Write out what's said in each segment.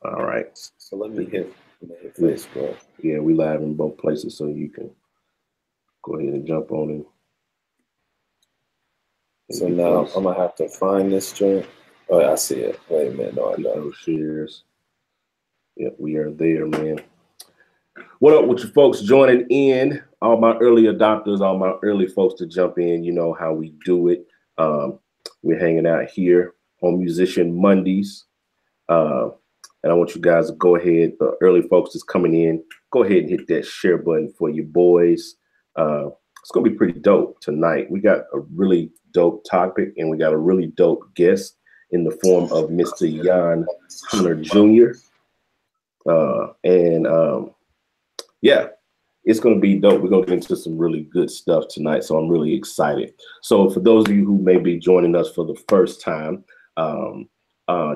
All right. So let me hit Facebook. Yeah, we live in both places, so you can go ahead and jump on it. So now I'm gonna have to find this joint. Oh, I see it. Wait a minute, no, I don't. Those shares. Yep, we are there, man. What up with you folks joining in? All my early adopters, all my early folks to jump in. You know how we do it. We're hanging out here on Musician Mondays. And I want you guys to go ahead, the early folks that's coming in, go ahead and hit that share button for you boys. It's going to be pretty dope tonight. We got a really dope topic, and we got a really dope guest in the form of Mr. Yaahn Hunter Jr. Yeah, it's going to be dope. We're going to get into some really good stuff tonight, so I'm really excited. So for those of you who may be joining us for the first time,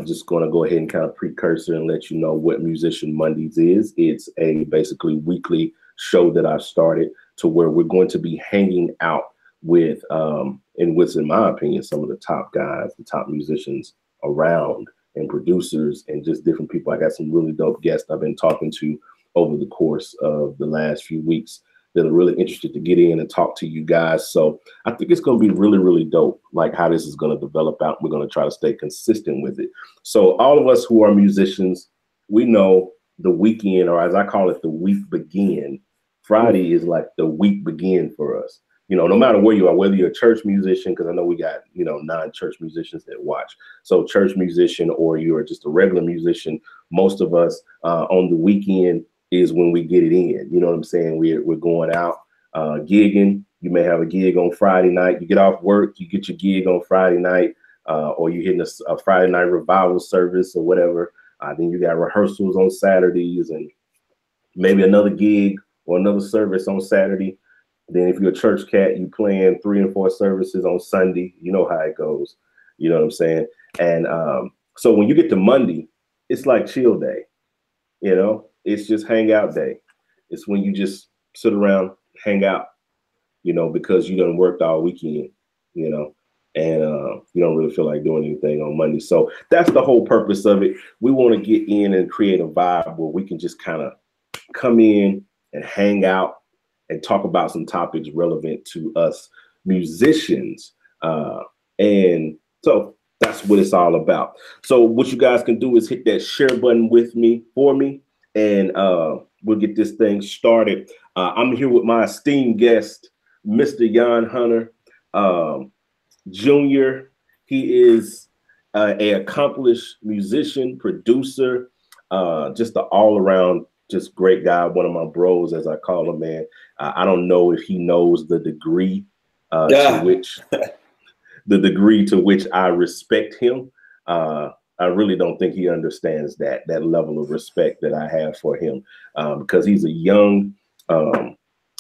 just going to go ahead and kind of precursor and let you know what Musician Mondays is. It's a basically weekly show that I've started to where we're going to be hanging out with, and what's in my opinion, some of the top guys, the top musicians around, and producers, and just different people. I got some really dope guests I've been talking to over the course of the last few weeks that are really interested to get in and talk to you guys. So I think it's going to be really, really dope, like how this is going to develop out. We're going to try to stay consistent with it. So all of us who are musicians, we know the weekend, or as I call it, the week begin. Friday is like the week begin for us. You know, no matter where you are, whether you're a church musician, because I know we got, you know, non-church musicians that watch. So church musician, or you're just a regular musician, most of us on the weekend is when we get it in. You know what I'm saying? We're going out gigging. You may have a gig on Friday night. You get off work, you get your gig on Friday night, or you're hitting a Friday night revival service or whatever. Then you got rehearsals on Saturdays and maybe another gig or another service on Saturday. Then if you're a church cat, you playing 3 and 4 services on Sunday. You know how it goes. You know what I'm saying? And so when you get to Monday, it's like chill day. You know, it's just hangout day. It's when you just sit around, hang out, you know, because you done worked all weekend, you know, and you don't really feel like doing anything on Monday. So that's the whole purpose of it. We want to get in and create a vibe where we can just kind of come in and hang out and talk about some topics relevant to us musicians. And so that's what it's all about. So what you guys can do is hit that share button for me, and we'll get this thing started. I'm here with my esteemed guest, Mr. Yaahn Hunter Jr. He is a accomplished musician, producer, just an all-around just great guy, one of my bros, as I call him, man. I don't know if he knows the degree to which I respect him. I really don't think he understands that level of respect that I have for him, because he's a young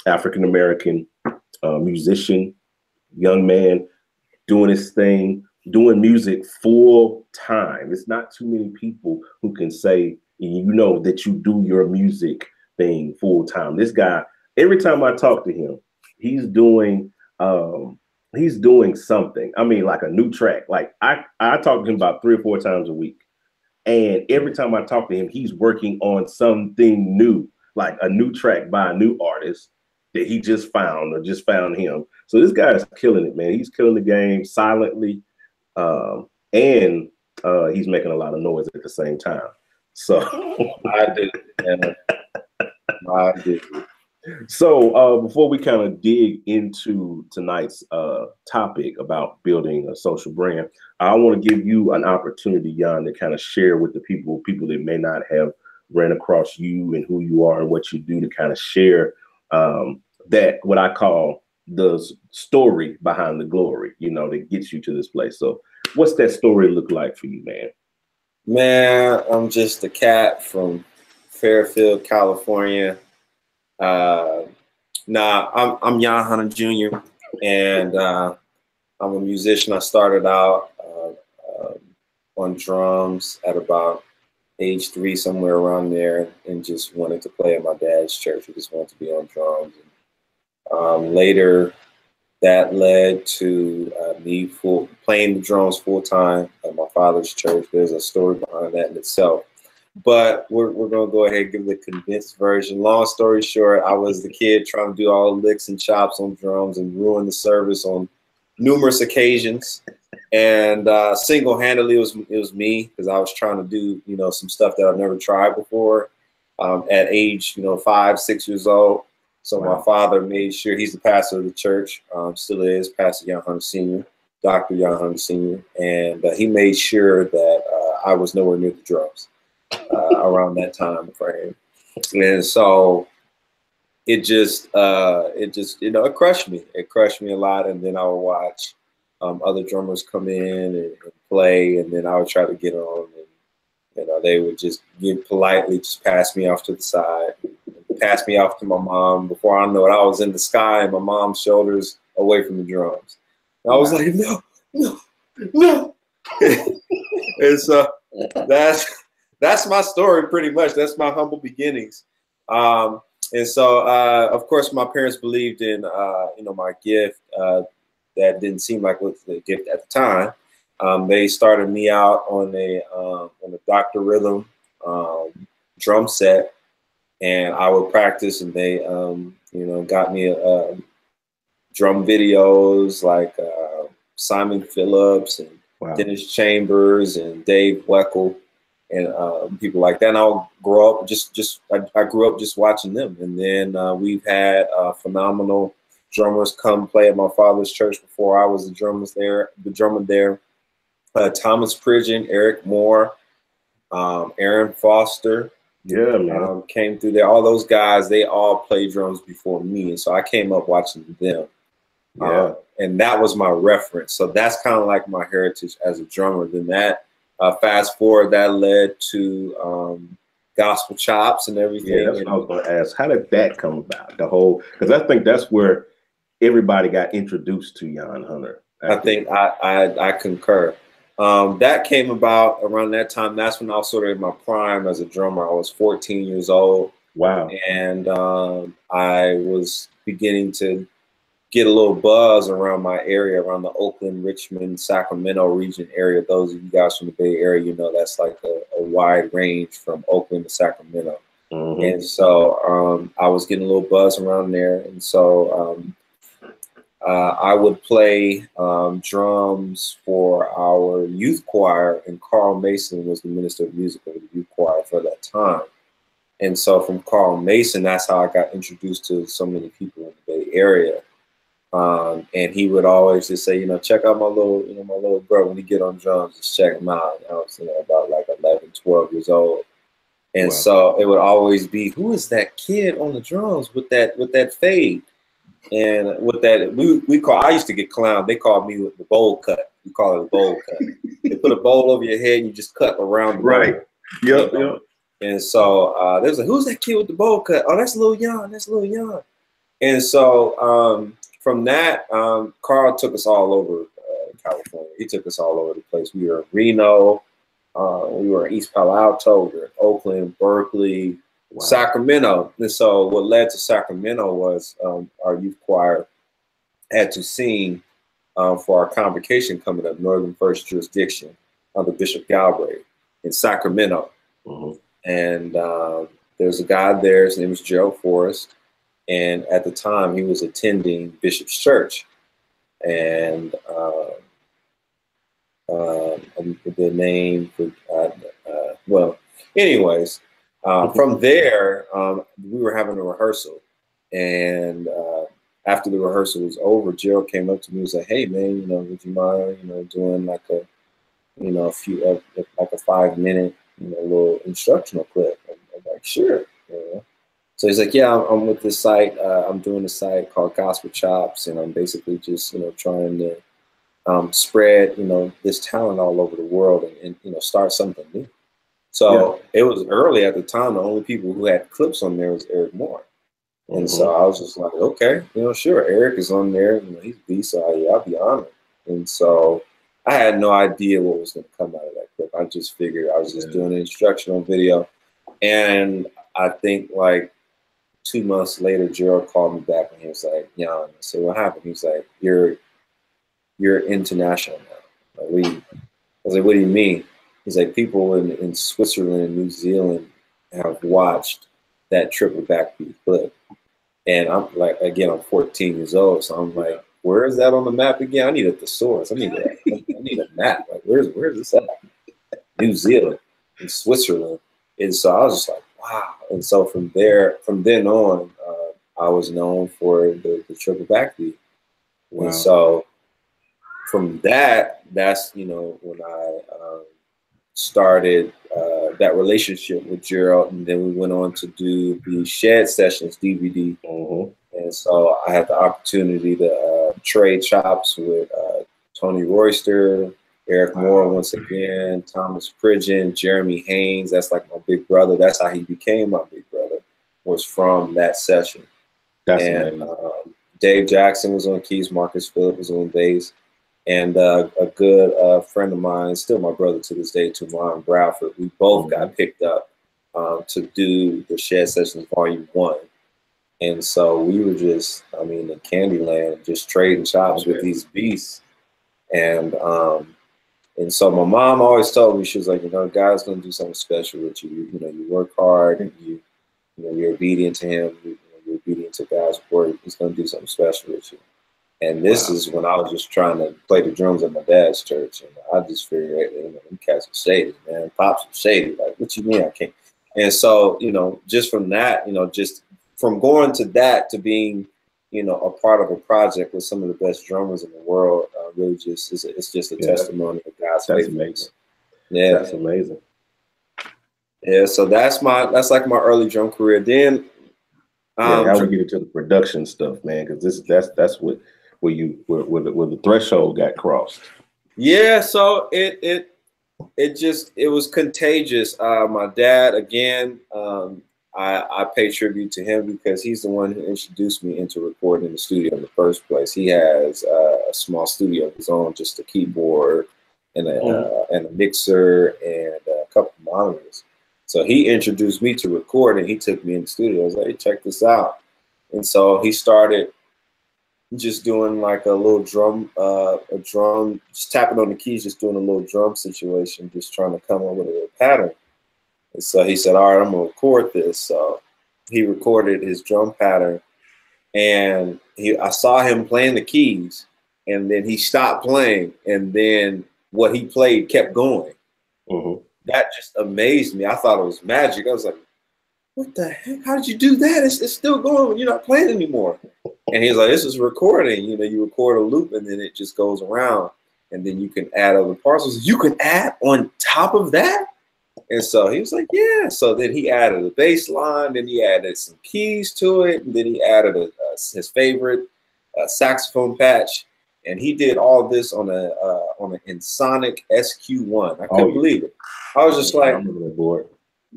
African-American musician, young man doing his thing, doing music full time. It's not too many people who can say, you know, that you do your music thing full time. This guy, every time I talk to him, he's doing something. I mean, like a new track. Like I talk to him about 3 or 4 times a week. And every time I talk to him, he's working on something new, like a new track by a new artist that he just found or just found him. So this guy is killing it, man. He's killing the game silently. And he's making a lot of noise at the same time. So I do. Yeah. I do. So before we kind of dig into tonight's topic about building a social brand, I want to give you an opportunity, Yaahn, to kind of share with the people that may not have ran across you and who you are and what you do, to kind of share that what I call the story behind the glory, you know, that gets you to this place. So what's that story look like for you, man? Man, I'm just a cat from Fairfield, California. I'm Yaahn Hunter Jr. and I'm a musician. I started out on drums at about age 3, somewhere around there, and just wanted to play at my dad's church. I just wanted to be on drums. Later, that led to me playing the drums full time at my father's church. There's a story behind that in itself. But we're going to go ahead and give the condensed version. Long story short, I was the kid trying to do all the licks and chops on drums and ruin the service on numerous occasions. And single-handedly, it was me, because I was trying to do, you know, some stuff that I've never tried before at age, you know, 5, 6 years old. So my father made sure, he's the pastor of the church, still is, Pastor Yaahn Sr., Dr. Yaahn Sr., and he made sure that I was nowhere near the drums around that time frame. And so it just, you know, it crushed me. It crushed me a lot. And then I would watch other drummers come in and play, and then I would try to get on, and you know, they would just politely just pass me off to the side, pass me off to my mom. Before I know it, I was in the sky and my mom's shoulders away from the drums. And I was like, no, no, no. And so that's my story pretty much. That's my humble beginnings. And so, of course, my parents believed in, you know, my gift. That didn't seem like was the gift at the time. They started me out on a Dr. Rhythm drum set, and I would practice. And they, you know, got me drum videos like Simon Phillips and Dennis Chambers and Dave Weckl and people like that. And I'll grow up I grew up just watching them. And then we've had phenomenal drummers come play at my father's church before I was the drummer there. Thomas Pridgeon, Eric Moore, Aaron Foster, man, came through there. All those guys, they all played drums before me, and so I came up watching them. And that was my reference. So that's kind of like my heritage as a drummer. Then that fast forward, that led to gospel chops and everything. Yeah, that's what I was going to ask. How did that come about? The whole, because I think that's where everybody got introduced to Yaahn Hunter. I think I concur. That came about around that time. That's when I was sort of in my prime as a drummer. I was 14 years old. Wow. And I was beginning to get a little buzz around my area, around the Oakland, Richmond, Sacramento region area. Those of you guys from the Bay Area, you know, that's like a wide range from Oakland to Sacramento. Mm-hmm. And so I was getting a little buzz around there. And so I would play drums for our youth choir, and Carl Mason was the minister of music of the youth choir for that time. And so from Carl Mason, that's how I got introduced to so many people in the Bay Area. And he would always just say, you know, check out my little bro. When he get on drums, just check him out. And I was, you know, about like 11, 12 years old. And so it would always be, who is that kid on the drums with that fade? And with that, I used to get clowned. They called me with the bowl cut. We call it a bowl cut. They put a bowl over your head and you just cut around the bowl. Yep. And so they was like, who's that kid with the bowl cut? Oh, that's Lil Yaahn. That's Lil Yaahn. And so from that, Carl took us all over California. He took us all over the place. We were in Reno. We were in East Palo Alto. We were in Oakland, Berkeley, Sacramento. And so what led to Sacramento was our youth choir had to sing for our convocation coming up, Northern First Jurisdiction, under Bishop Galbraith in Sacramento. Mm-hmm. And there's a guy there, his name was Gerald Forrest. And at the time, he was attending Bishop's Church. And the name, well, anyways, from there, we were having a rehearsal. And after the rehearsal was over, Gerald came up to me and was like, hey, man, you know, would you mind, you know, doing like a, you know, like a 5-minute, you know, little instructional clip? I'm like, sure. You know? So he's like, yeah, I'm with this site. I'm doing a site called Gospel Chops, and I'm basically just, you know, trying to spread, you know, this talent all over the world and you know, start something new. So it was early at the time. The only people who had clips on there was Eric Moore. And so I was just like, okay, you know, sure, Eric is on there. You know, he's beast, so yeah, I'll be honored. And so I had no idea what was going to come out of that clip. I just figured I was just doing an instructional video. And I think like 2 months later, Gerald called me back and he was like, Yaahn. I said, what happened? He was like, you're international now. Like, I was like, what do you mean? He's like, people in Switzerland and New Zealand have watched that triple backbeat clip. And I'm like, again, I'm 14 years old, so I'm like, where is that on the map again? I need a thesaurus. I need a map. Like, where's this at? New Zealand and Switzerland. And so I was just like, wow. And so from then on, I was known for the triple backbeat. Wow. And so from that's when I started that relationship with Gerald, and then we went on to do the Shed Sessions DVD. And so I had the opportunity to trade chops with Tony Royster, Eric Moore once again, Thomas Pridgeon, Jeremy Haynes. That's like my big brother. That's how he became my big brother, was from that session. And Dave Jackson was on keys, Marcus Phillip was on bass. And a good friend of mine, still my brother to this day, Tuman Bradford, we both got picked up to do the Shed Sessions Volume 1. And so we were just, I mean, in Candyland, just trading chops with these beasts. And so my mom always told me, she was like, God's going to do something special with you. You work hard and you're obedient to him. You're obedient to God's word. He's going to do something special with you. And this is when I was just trying to play the drums at my dad's church. And I just figured, them cats are shady, man. Pops are shady. Like, what you mean I can't? And so, just from that, just from going to that to being, a part of a project with some of the best drummers in the world, really just it's just a testimony of God's faithfulness. Yeah, that's amazing. Yeah, so that's like my early drum career. Then, how we get into the production stuff, man, because that's where the threshold got crossed. Yeah, so it was contagious. My dad, again, I pay tribute to him because he's the one who introduced me into recording in the studio in the first place. He has a small studio of his own, just a keyboard and a mixer and a couple of monitors. So he introduced me to record, and he took me in the studio. I was like, hey, check this out. And so he started just doing like a little drum, just tapping on the keys, just doing a little drum situation, just trying to come up with a little pattern. And so he said, all right, I'm going to record this. So he recorded his drum pattern, and I saw him playing the keys, and then he stopped playing, and then what he played kept going. That just amazed me. I thought it was magic. I was like, what the heck? How did you do that? It's still going when you're not playing anymore. And he's like, this is recording. You record a loop, and then it just goes around, and then you can add other parts. You can add on top of that? And so he was like, yeah. So then he added a bass line, then he added some keys to it, and then he added his favorite saxophone patch. And he did all this on an Ensoniq SQ1. I couldn't believe it. I was just like,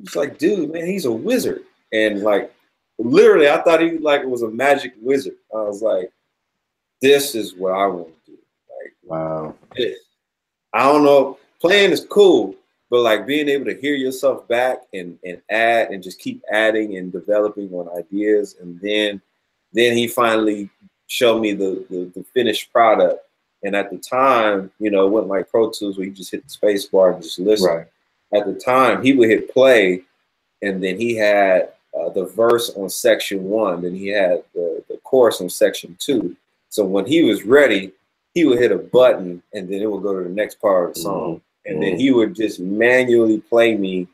it's like, dude, man, he's a wizard. And like, literally, I thought he was a magic wizard. I was like, this is what I want to do. Like, wow. I don't know. Playing is cool, but like being able to hear yourself back and add and just keep adding and developing on ideas. And then he finally showed me the finished product. And at the time, it wasn't like Pro Tools where you just hit the space bar and just listen. Right. At the time, he would hit play, and then he had the verse on section 1, then he had the chorus on section 2. So when he was ready, he would hit a button, and then it would go to the next part of the song. And then he would just manually play me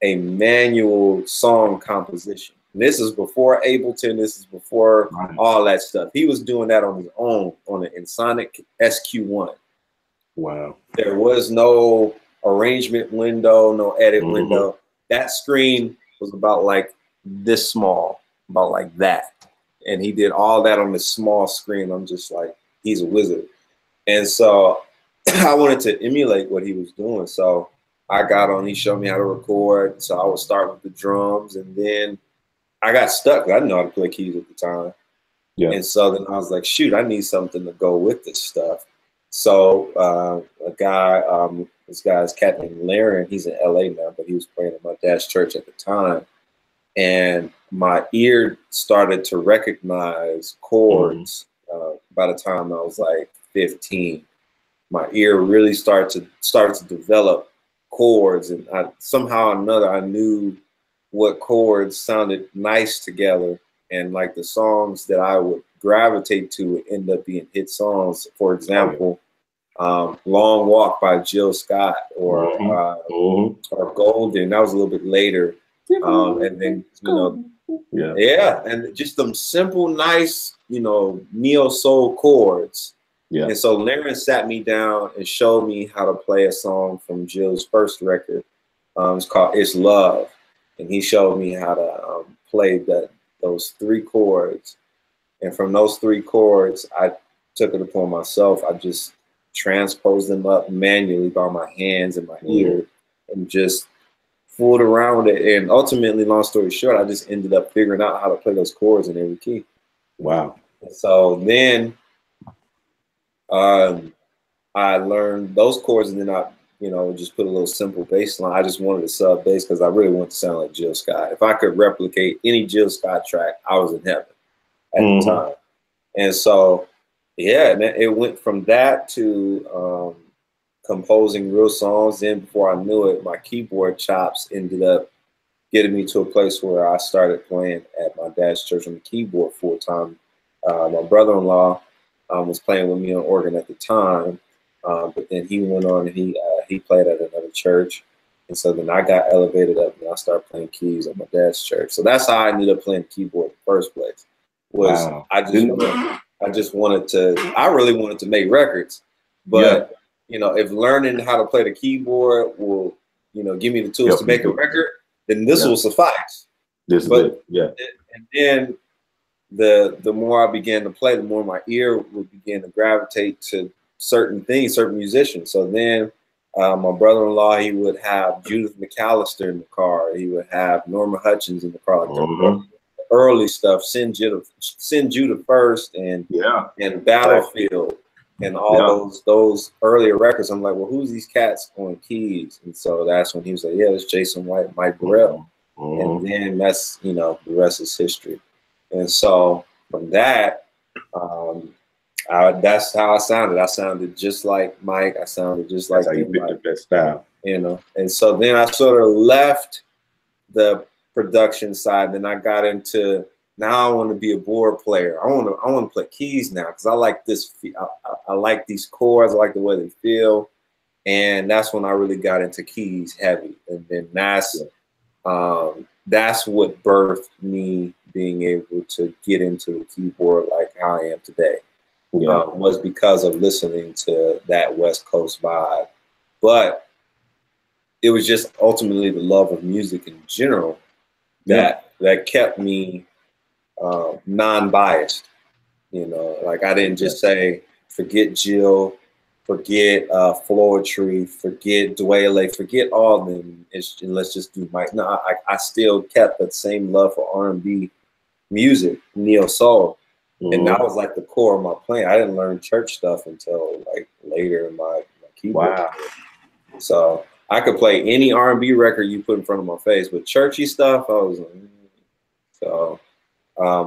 a manual song composition. And this is before Ableton. This is before all that stuff. He was doing that on his own on an Ensoniq SQ1. Wow. There was no arrangement window, no edit window. That screen was about like this small, about like that. And he did all that on this small screen. I'm just like, he's a wizard. And so I wanted to emulate what he was doing. So I got on, he showed me how to record. So I would start with the drums, and then I got stuck. I didn't know how to play keys at the time. Yeah. And so then I was like, shoot, I need something to go with this stuff. So this guy's cat named Laren, he's in LA now, but he was playing at my dad's church at the time. And my ear started to recognize chords by the time I was like 15. My ear really started to develop chords, and somehow or another I knew what chords sounded nice together, and like the songs that I would gravitate to would end up being hit songs. For example, "Long Walk" by Jill Scott, or "Golden." That was a little bit later, and then and just them simple, nice, neo soul chords. Yeah. And so Laren sat me down and showed me how to play a song from Jill's first record. It's called "It's Love," and he showed me how to play those 3 chords. And from those 3 chords, I took it upon myself. I just transposed them up manually by my hands and my ear, and just fooled around with it. And ultimately, long story short, I just ended up figuring out how to play those chords in every key. Wow. And so then I learned those chords, and then I, just put a little simple bass line. I just wanted to sub bass because I really wanted to sound like Jill Scott. If I could replicate any Jill Scott track, I was in heaven at the time. And so, yeah, it went from that to composing real songs. Then before I knew it, my keyboard chops ended up getting me to a place where I started playing at my dad's church on the keyboard full time. My brother-in-law was playing with me on organ at the time, but then he went on and he played at another church. And so then I got elevated up and I started playing keys at my dad's church. So that's how I ended up playing keyboard in the first place. I really wanted to make records, but if learning how to play the keyboard will, give me the tools to make a record, then this will suffice. And then the more I began to play, the more my ear would begin to gravitate to certain things, certain musicians. So then my brother-in-law, he would have Judith McAllister in the car. He would have Norma Hutchins in the car. Like the early stuff, Send Judah First, and Battlefield, and all those earlier records. I'm like, well, who's these cats on keys? And so that's when he was like, yeah, it's Jason White, Mike Burrell. And then that's, the rest is history. And so from that, that's how I sounded. I sounded just like Mike. I sounded just like how you picked the best style. And so then I sort of left the production side. Then I got into, now I want to be a board player. I want to play keys now because I like this. I like these chords. I like the way they feel. And that's when I really got into keys heavy. And then that's what birthed me being able to get into the keyboard like how I am today. Was because of listening to that West Coast vibe. But it was just ultimately the love of music in general that kept me non-biased. Like I didn't just say, forget Jill, forget Floetry, forget Dwele, forget all of them, and let's just do Mike. No, I still kept that same love for R&B music, neo soul. And that was like the core of my playing. I didn't learn church stuff until like later in my keyboard. Wow. So I could play any R&B record you put in front of my face, but churchy stuff, I was like,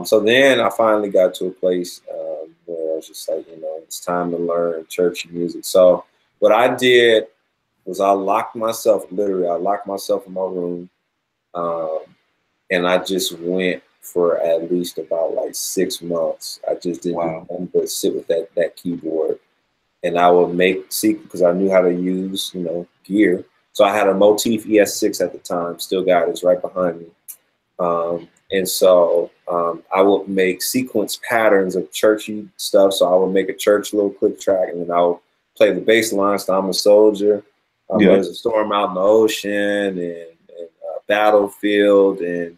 so then I finally got to a place where I was just like, it's time to learn church music. So what I did was I locked myself in my room, and I just went for at least about like 6 months. I just didn't do nothing but sit with that keyboard, and I would make sequences because I knew how to use gear. So I had a Motif ES6 at the time, still got it, it's right behind me. And so I would make sequence patterns of churchy stuff. So I would make a church little click track, and then I would play the bass line. So I'm a soldier. There's a storm out in the ocean, and Battlefield, and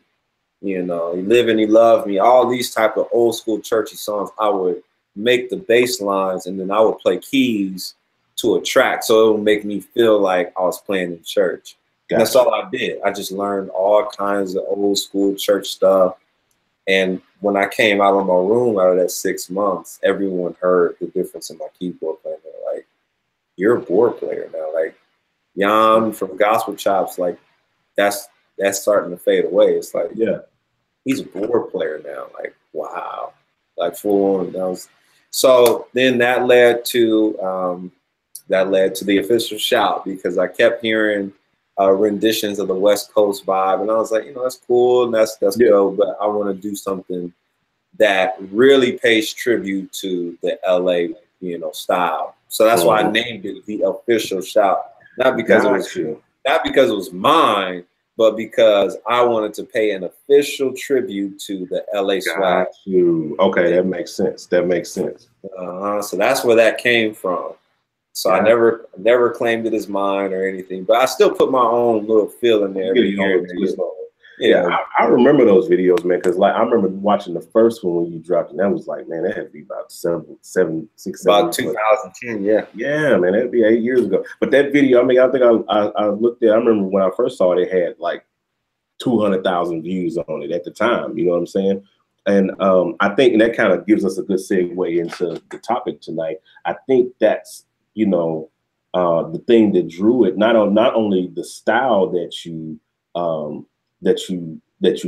He Live and He Loved Me. All these type of old school churchy songs. I would make the bass lines, and then I would play keys to a track, so it would make me feel like I was playing in church. Gotcha. That's all I did. I just learned all kinds of old school church stuff. And when I came out of my room out of that 6 months, everyone heard the difference in my keyboard playing. They're like, you're a board player now. Like Yaahn from Gospel Chops, like that's starting to fade away. It's like, he's a board player now. Like, wow. Like full on. So then that led to that led to the official shout, because I kept hearing renditions of the West Coast vibe, and I was like, you know, that's cool and that's dope, but I want to do something that really pays tribute to the LA, you know, style. So that's why I named it the official shout, not because it was mine, but because I wanted to pay an official tribute to the LA swag. Okay, that makes sense. That makes sense. So that's where that came from. So I never claimed it as mine or anything, but I still put my own little feel in there. Yeah, I remember those videos, man, because like I remember watching the first one when you dropped, and that was like, man, that had to be about 6, 7. About 2010, yeah. Yeah, man, that'd be 8 years ago. But that video, I mean, I think I looked at. I remember when I first saw it, it had like 200,000 views on it at the time. You know what I'm saying? And I think, and that kind of gives us a good segue into the topic tonight. I think that's, you know, the thing that drew it, not only the style that you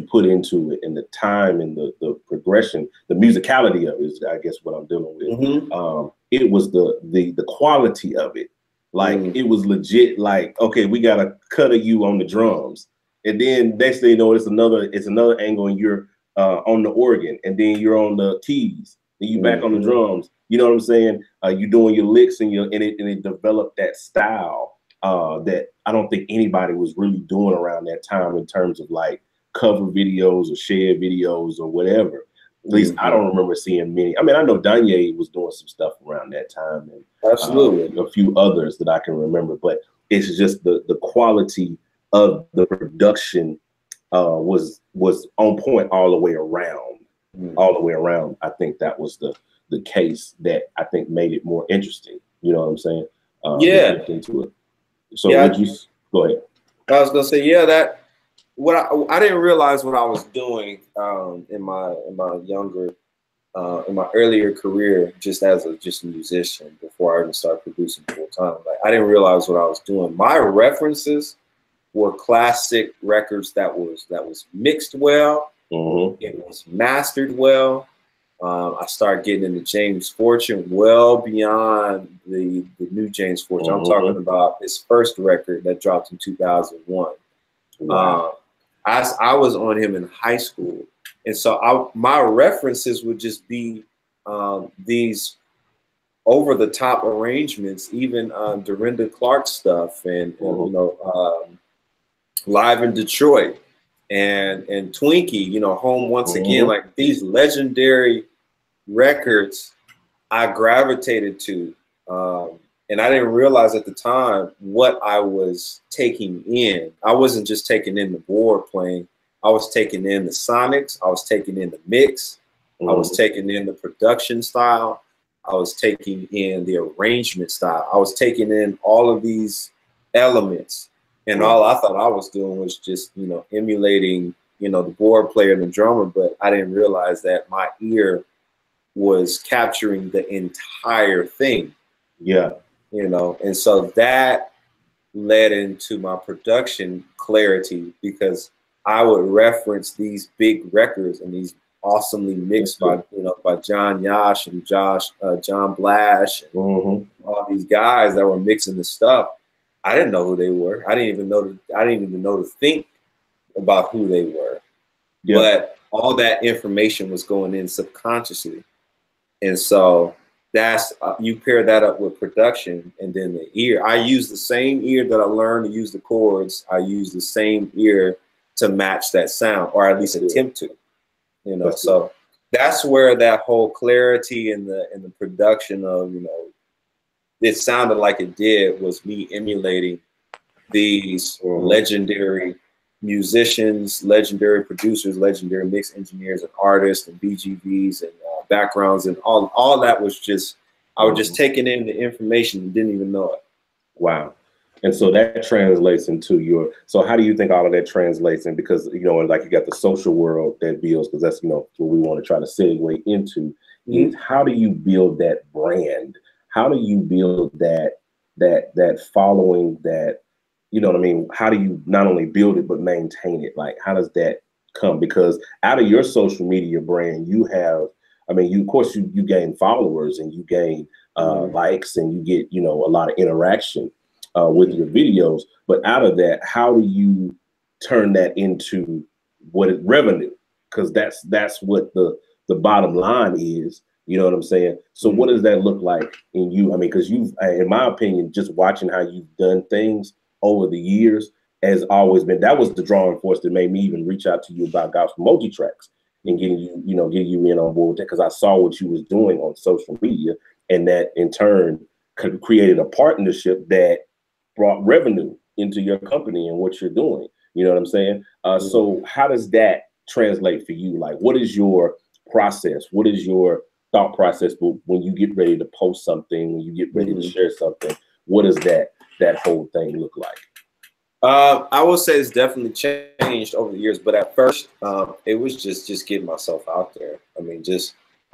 put into it, and the time and the progression, the musicality of it is, I guess, what I'm dealing with. It was the quality of it. Like it was legit. Like, okay, we got a cut of you on the drums, and then next thing you know, it's another angle, and you're on the organ, and then you're on the keys, and you back on the drums. You know what I'm saying? You're doing your licks, and it developed that style that I don't think anybody was really doing around that time in terms of like cover videos or shared videos or whatever. At least I don't remember seeing many. I mean, I know Danye was doing some stuff around that time, and absolutely a few others that I can remember. But it's just the quality of the production was on point all the way around. All the way around. I think that was the case that I think made it more interesting. You know what I'm saying? Into it. So would you go ahead? I was gonna say, that what I didn't realize what I was doing in my younger in my earlier career, just as a musician, before I even started producing full time. Like, I didn't realize what I was doing. My references were classic records that was mixed well. It was mastered well. I started getting into James Fortune well beyond the new James Fortune. I'm talking about his first record that dropped in 2001. Wow. I was on him in high school, and so my references would just be these over the top arrangements, even Dorinda Clark stuff, and you know, Live in Detroit, and Twinkie, you know, Home Once Again, like these legendary records I gravitated to, and I didn't realize at the time what I was taking in. I wasn't just taking in the board playing. I was taking in the sonics. I was taking in the mix. I was taking in the production style. I was taking in the arrangement style. I was taking in all of these elements, and all I thought I was doing was just, you know, emulating, you know, the board player and the drummer, but I didn't realize that my ear was capturing the entire thing. Yeah. You know, and so that led into my production clarity, because I would reference these big records and these awesomely mixed by, you know, by John Yash and John Blash and all these guys that were mixing the stuff. I didn't know who they were. I didn't even know to think about who they were. Yeah. But all that information was going in subconsciously. And so that's you pair that up with production, and then the ear. I use the same ear that I learned to use the chords. I use the same ear to match that sound, or at least attempt to. You know, so that's where that whole clarity in the production of, you know, it sounded like it did, was me emulating these legendary musicians, legendary producers, legendary mix engineers and artists and BGVs and backgrounds, and all that was just, I was just taking in the information and didn't even know it. Wow. And so that translates into your, so how do you think all of that translates in? Because, you know, like you got the social world that builds, because that's, you know, what we want to try to segue into, is how do you build that brand? How do you build that following, that, you know what I mean? How do you not only build it, but maintain it? Like, how does that come? Because out of your social media brand, you have I mean, you, of course, you gain followers and you gain likes and you get, you know, a lot of interaction with your videos. But out of that, how do you turn that into revenue? Because that's what the bottom line is. You know what I'm saying? So what does that look like in you? I mean, because you've, in my opinion, just watching how you've done things over the years has always been, that was the drawing force that made me even reach out to you about gospel multi-tracks and getting you, you know, getting you in on board with that, because I saw what you was doing on social media, and that in turn created a partnership that brought revenue into your company and what you're doing. You know what I'm saying? So how does that translate for you? Like, what is your process? What is your thought process when you get ready to post something, when you get ready to share something? What does that whole thing look like? I will say it's definitely changed over the years, but at first, it was just getting myself out there. I mean,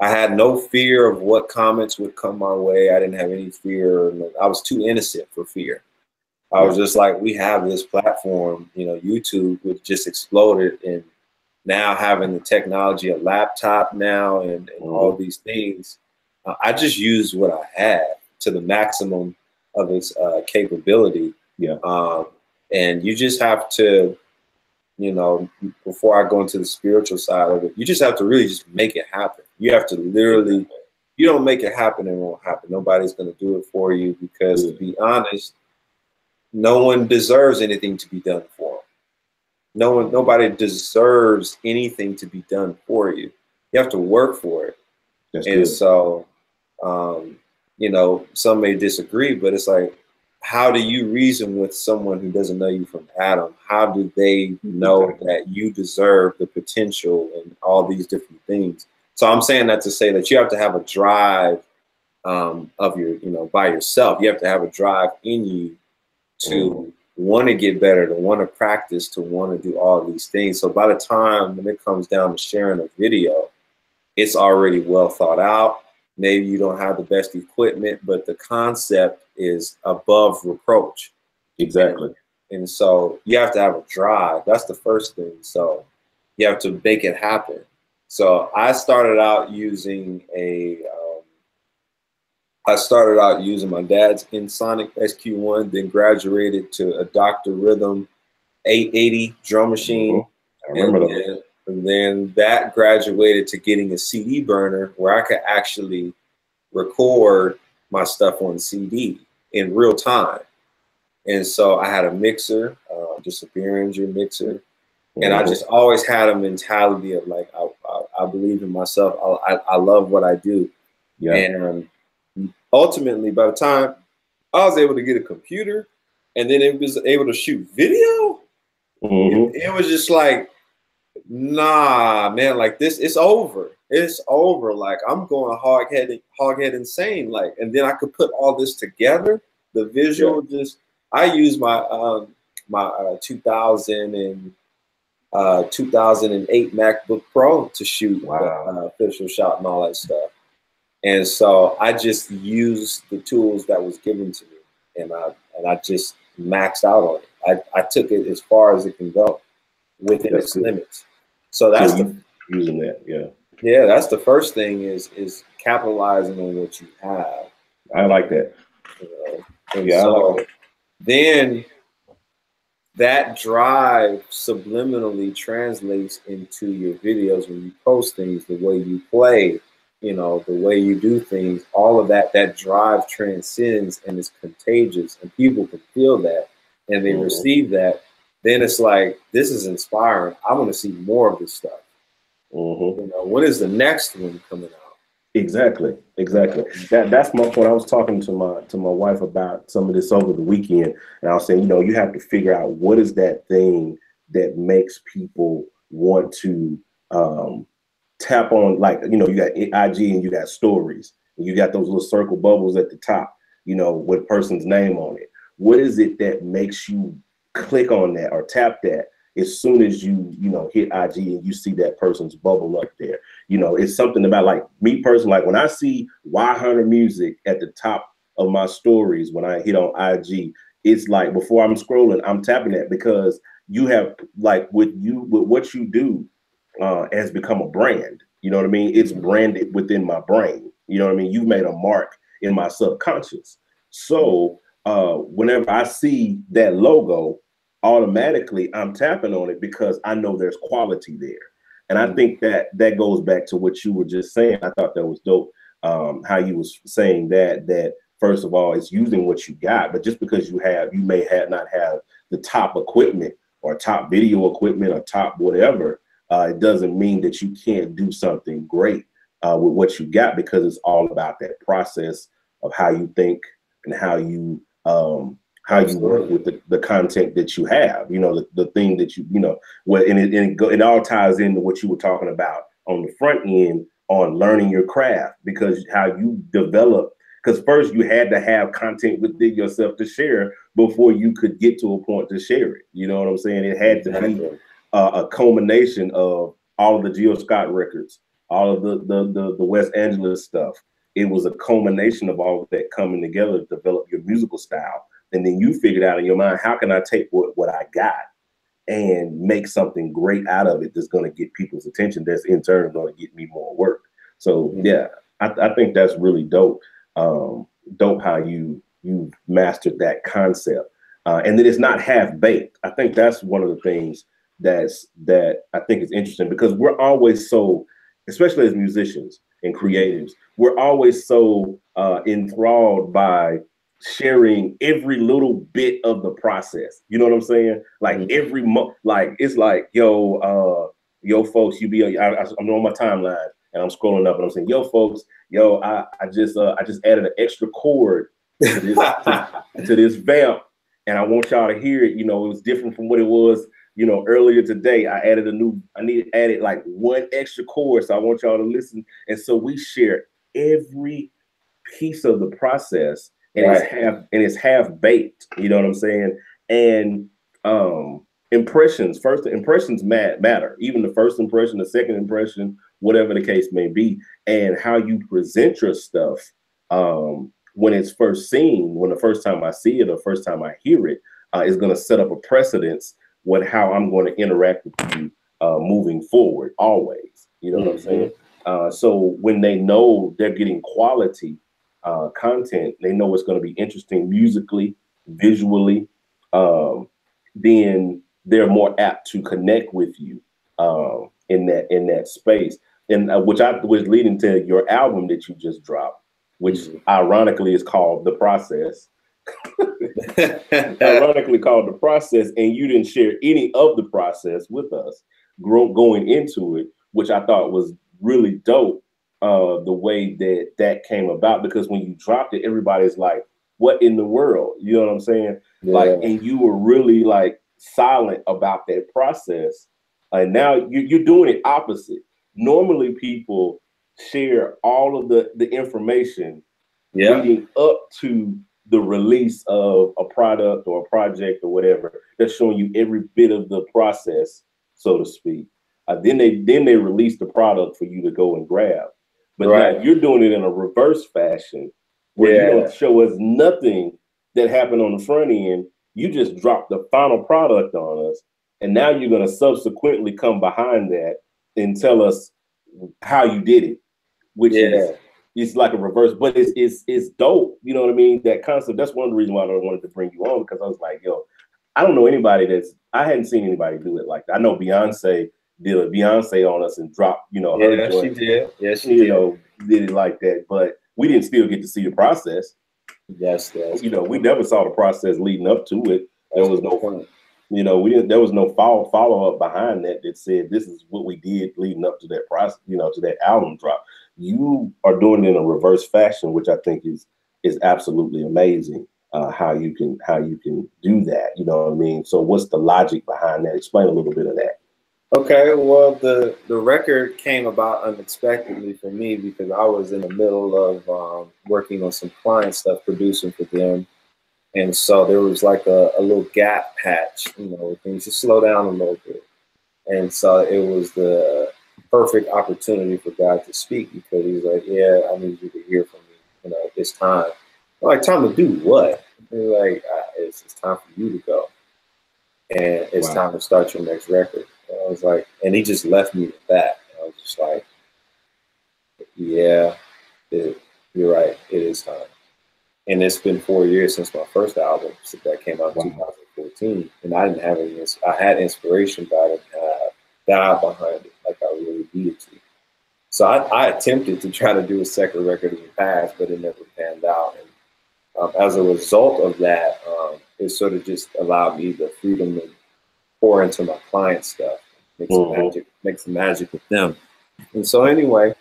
I had no fear of what comments would come my way. I didn't have any fear. I was too innocent for fear. I was just like, we have this platform, you know, YouTube, which just exploded, and now having the technology, a laptop now, and all these things, I just used what I had to the maximum of its capability. Yeah. And you just have to, you know, before I go into the spiritual side of it, you just have to really just make it happen. You have to literally, you don't make it happen, it won't happen. Nobody's going to do it for you, because to be honest, no one deserves anything to be done for them. Nobody deserves anything to be done for you. You have to work for it. That's and good. So, you know, some may disagree, but it's like, how do you reason with someone who doesn't know you from Adam? How do they know that you deserve the potential and all these different things? So I'm saying that to say that you have to have a drive of your, you know, by yourself. You have to have a drive in you to want to get better, to want to practice, to want to do all these things. So by the time when it comes down to sharing a video, it's already well thought out. Maybe you don't have the best equipment, but the concept is above reproach. Exactly. And so you have to have a drive. That's the first thing. So you have to make it happen. So I started out using my dad's Insonic SQ1, then graduated to a Dr. Rhythm 880 drum machine. I remember that. And then that graduated to getting a CD burner where I could actually record my stuff on CD in real time. And so I had a mixer, just a Behringer mixer. And I just always had a mentality of like, I believe in myself. I love what I do. Yeah. And ultimately, by the time I was able to get a computer and then it was able to shoot video, it was just like, nah, man, like this, it's over. It's over. Like I'm going hog-head insane. Like, and then I could put all this together. The visual, I use my 2008 MacBook Pro to shoot official shot and all that stuff. And so I just used the tools that was given to me, and I just maxed out on it. I took it as far as it can go within its limits. So that's using that, yeah. That's the first thing is capitalizing on what you have. I like that. And so I like that. Then that drive subliminally translates into your videos when you post things, the way you play, you know, the way you do things, all of that drive transcends and is contagious, and people can feel that and they receive that. Then it's like, this is inspiring. I want to see more of this stuff. You know, when is the next one coming out? Exactly. That's my point. I was talking to my wife about some of this over the weekend, and I was saying, you know, you have to figure out what is that thing that makes people want to tap on, like, you know, you got IG and you got stories, and you got those little circle bubbles at the top, you know, with a person's name on it. What is it that makes you click on that or tap that as soon as you know, hit IG and you see that person's bubble up there? You know, it's something about, like, me personally, like when I see Y100 Music at the top of my stories, when I hit on IG, it's like before I'm scrolling, I'm tapping that, because you have, like, with what you do has become a brand. You know what I mean? It's branded within my brain. You know what I mean? You've made a mark in my subconscious. So whenever I see that logo, automatically I'm tapping on it because I know there's quality there. And I think that goes back to what you were just saying. I thought that was dope. How you was saying that first of all, it's using what you got, but just because you may not have the top equipment or top video equipment or top whatever, it doesn't mean that you can't do something great with what you got, because it's all about that process of how you think and how you work with the content that you have. You know, the thing that you know, it all ties into what you were talking about on the front end on learning your craft, because how you develop. Because first you had to have content within yourself to share before you could get to a point to share it. You know what I'm saying? It had to be a culmination of all of the Geo Scott records, all of the West Angeles stuff. It was a culmination of all of that coming together to develop your musical style. And then you figured out in your mind, how can I take what I got and make something great out of it that's going to get people's attention, that's in turn going to get me more work. So yeah, I think that's really dope. Dope how you mastered that concept, and that it's not half baked. I think that's one of the things that I think is interesting, because we're always so, especially as musicians and creatives, we're always so enthralled by sharing every little bit of the process. You know what I'm saying? Like every like it's like yo folks, I'm on my timeline and I'm scrolling up and I'm saying, yo folks, I just added an extra chord to this vamp, and I want y'all to hear it. You know, it was different from what it was, you know, earlier today. I added added like one extra chord, so I want y'all to listen. And so we share every piece of the process, and it's half baked. You know what I'm saying? And impressions matter. Even the first impression, the second impression, whatever the case may be, and how you present your stuff when it's first seen, when the first time I see it or first time I hear it, is going to set up a precedence with how I'm going to interact with you moving forward always. You know what I'm saying? So when they know they're getting quality content, they know it's going to be interesting musically, visually, then they're more apt to connect with you in that space. And which was leading to your album that you just dropped, which ironically is called The Process. Ironically called The Process, and you didn't share any of the process with us going into it, which I thought was really dope. The way that came about, because when you dropped it, everybody's like, what in the world? You know what I'm saying? Like, and you were really like silent about that process. And now you're doing it opposite. Normally people share all of the information leading up to the release of a product or a project or whatever. That's showing you every bit of the process, so to speak. Then they release the product for you to go and grab. But now you're doing it in a reverse fashion, where you don't show us nothing that happened on the front end. You just drop the final product on us, and now you're going to subsequently come behind that and tell us how you did it, which is it's like a reverse, but it's dope. You know what I mean? That concept. That's one of the reasons why I wanted to bring you on, because I was like, yo, I don't know anybody I hadn't seen anybody do it like that. I know Beyonce did a Beyonce on us and dropped, you know, her joint. She did. Yes, she did. Know, did it like that, but we didn't still get to see the process. Yes. You know, we never saw the process leading up to it. There was no point. You know, there was no follow up behind that said this is what we did leading up to that process, you know, to that album drop. You are doing it in a reverse fashion, which I think is absolutely amazing. How you can do that, you know what I mean? So what's the logic behind that? Explain a little bit of that. Okay, well, the record came about unexpectedly for me, because I was in the middle of working on some client stuff, producing for them. And so there was like a little gap patch, you know, things just slow down a little bit. And so it was the perfect opportunity for God to speak, because he's like, yeah, I need you to hear from me, you know, at this time. I'm like, time to do what? And he's like, it's time for you to go. And it's time to start your next record. And I was like, and he just left me with that. And I was just like, Yeah, you're right. It is time. And it's been 4 years since my first album that came out in 2014, and I didn't have any. I had inspiration, but I didn't have God behind it like I really needed to. So I attempted to try to do a second record in the past, but it never panned out. And as a result of that, it sort of just allowed me the freedom to pour into my client stuff, make some magic with them. And so anyway,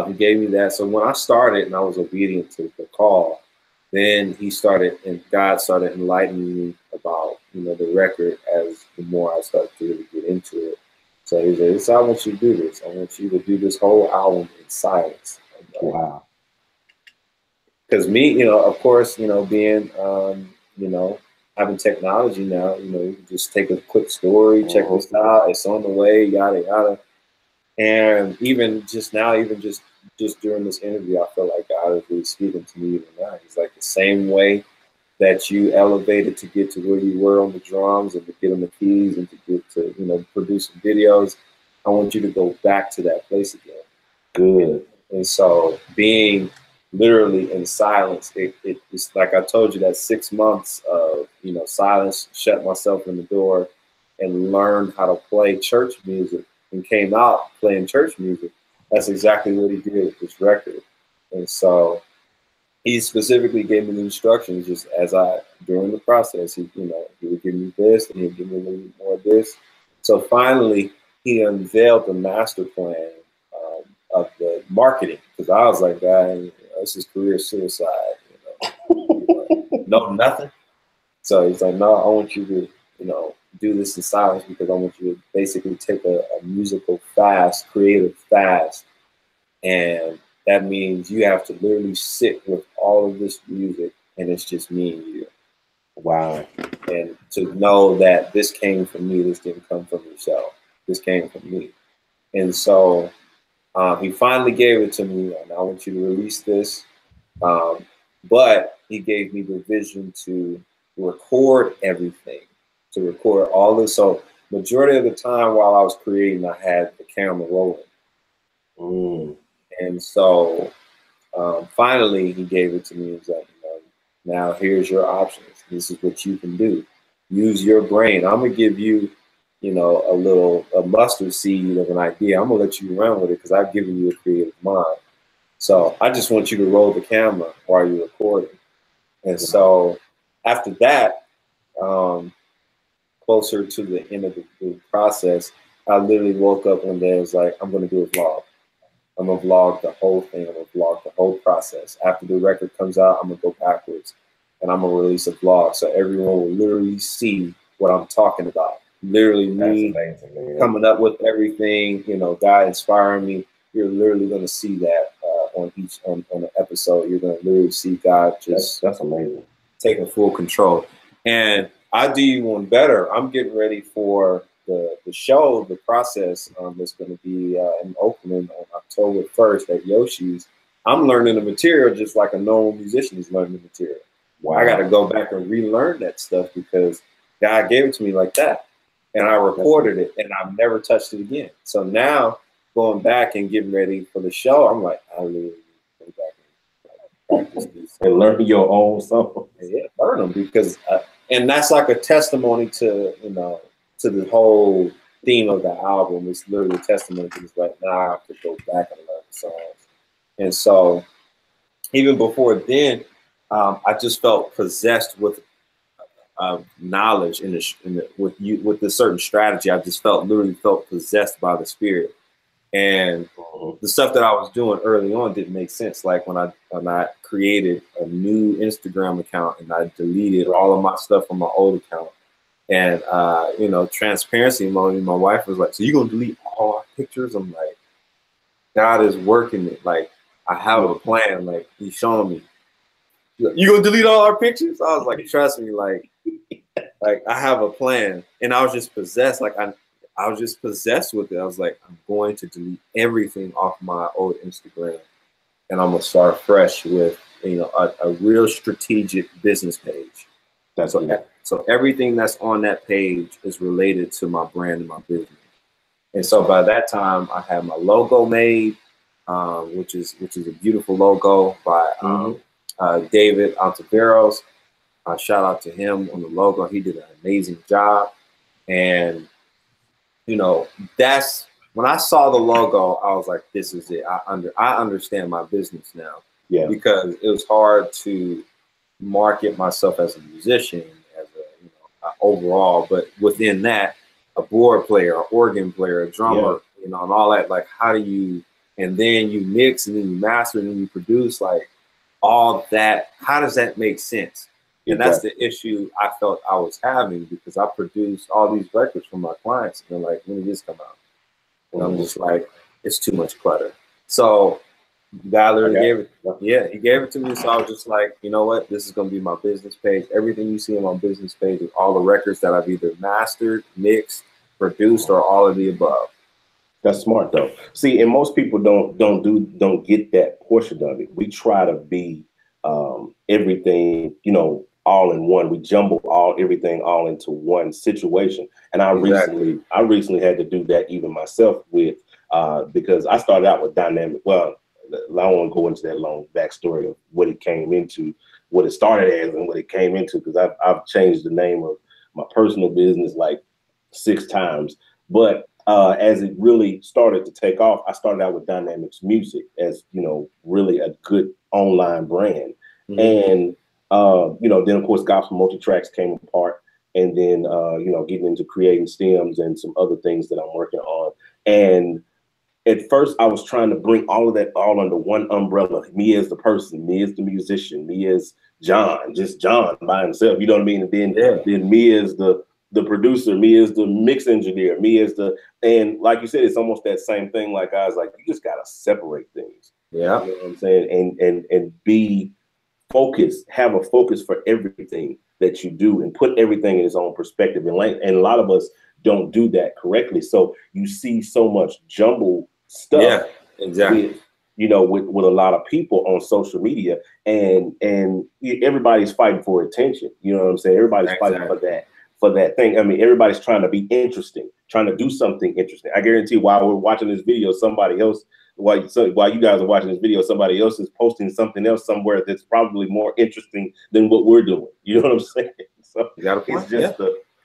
he gave me that. So when I started and I was obedient to the call, then he started and God started enlightening me about, the record as the more I started to really get into it. So he said, I want you to do this. I want you to do this whole album in silence. Wow. Because me, of course, being, having technology now, you can just take a quick story, check this out, it's on the way, yada, yada. And even just now, even just during this interview, I feel like God is really speaking to me even now. He's like, the same way that you elevated to get to where you were on the drums and to get on the keys and to get to, produce some videos, I want you to go back to that place again. Good. And so being literally in silence, it's like I told you, that 6 months of, silence, shut myself in the door and learned how to play church music and came out playing church music. That's exactly what he did with this record. And so he specifically gave me the instructions just as during the process, he would give me this and he'd give me a little bit more of this. So finally, he unveiled the master plan of the marketing, because I was like, God, this is career suicide, no, nothing. So he's like, no, I want you to, do this in silence, because I want you to basically take a musical fast, creative fast. And that means you have to literally sit with all of this music and it's just me and you. Wow. And to know that this came from me, this didn't come from yourself. This came from me. And so he finally gave it to me, and I want you to release this. But he gave me the vision to record everything, to record all this. So majority of the time while I was creating, I had the camera rolling. And so finally he gave it to me. He was like, now here's your options. This is what you can do. Use your brain. I'm going to give you, a mustard seed of an idea. I'm going to let you run with it because I've given you a creative mind. So I just want you to roll the camera while you're recording. And so after that, closer to the end of the process, I literally woke up one day and was like, I'm going to do a vlog. I'm going to vlog the whole thing. I'm going to vlog the whole process. After the record comes out, I'm going to go backwards and I'm going to release a vlog so everyone will literally see what I'm talking about. Literally me coming up with everything, God inspiring me. You're literally going to see that on an episode. You're going to literally see God just that's amazing, taking full control. And I do you one better. I'm getting ready for the show, the process that's going to be in Oakland on October 1st at Yoshi's. I'm learning the material just like a normal musician is learning the material. Wow. I got to go back and relearn that stuff because God gave it to me like that. And I recorded it and I've never touched it again. So now going back and getting ready for the show, I'm like, I literally go back and practice these and learn your own songs. Yeah, learn them because, and that's like a testimony to, to the whole theme of the album. It's literally a testimony to this. Like, now I have to go back and learn the songs. And so even before then, I just felt possessed with knowledge with this certain strategy. I just literally felt possessed by the Spirit. And the stuff that I was doing early on didn't make sense. Like when I created a new Instagram account and I deleted all of my stuff from my old account. And, transparency mode, my wife was like, so you're going to delete all our pictures? I'm like, God is working it. Like, I have a plan. Like, he's showing me. You going to delete all our pictures? I was like, trust me. Like I have a plan. And I was just possessed. Like, I was just possessed with it. I was like, I'm going to delete everything off my old Instagram. And I'm going to start fresh with, a real strategic business page. So everything that's on that page is related to my brand and my business. And so by that time, I had my logo made. which is a beautiful logo by David Ontiveros. Shout out to him on the logo. He did an amazing job. And, you know, that's when I saw the logo, I was like, this is it. I understand my business now. Yeah. Because it was hard to market myself as a musician, as a overall, but within that, a board player, an organ player, a drummer, you know, and all that. Like, how do you, and then you mix and then you master and then you produce, like all that. How does that make sense? And that's the issue I felt I was having, because I produced all these records for my clients, and they're like, when did this come out? And I'm just like, it's too much clutter. So the guy literally gave it. Yeah, he gave it to me. So I was just like, you know what? This is going to be my business page. Everything you see on my business page is all the records that I've either mastered, mixed, produced, or all of the above. That's smart though. See, and most people don't get that portion of it. We try to be everything, you know, all in one. We jumble everything all into one situation. And I recently had to do that even myself with because I started out with dynamic. Well, I don't want to go into that long backstory of what it came into, what it started as, and what it came into, because I've changed the name of my personal business like 6 times. But as it really started to take off, I started out with Dynamics Music as, you know, really a good online brand. And, you know, then of course, Gospel Multitracks came apart, and then, you know, getting into creating stems and some other things that I'm working on. And at first I was trying to bring all of that all under one umbrella. Me as the person, me as the musician, me as John, just John by himself, you know what I mean? And then me as the producer, me as the mix engineer, me as the, and like you said, it's almost that same thing. Like I was like, you just gotta separate things. Yeah. You know what I'm saying? And be focused, have a focus for everything that you do, and put everything in its own perspective. And a lot of us don't do that correctly. So you see so much jumble stuff. Yeah, exactly. With, you know, with a lot of people on social media, and everybody's fighting for attention. You know what I'm saying? Everybody's fighting for that thing. I mean, everybody's trying to be interesting, trying to do something interesting. I guarantee while we're watching this video, somebody else, while you guys are watching this video, somebody else is posting something else somewhere that's probably more interesting than what we're doing. You know what I'm saying? So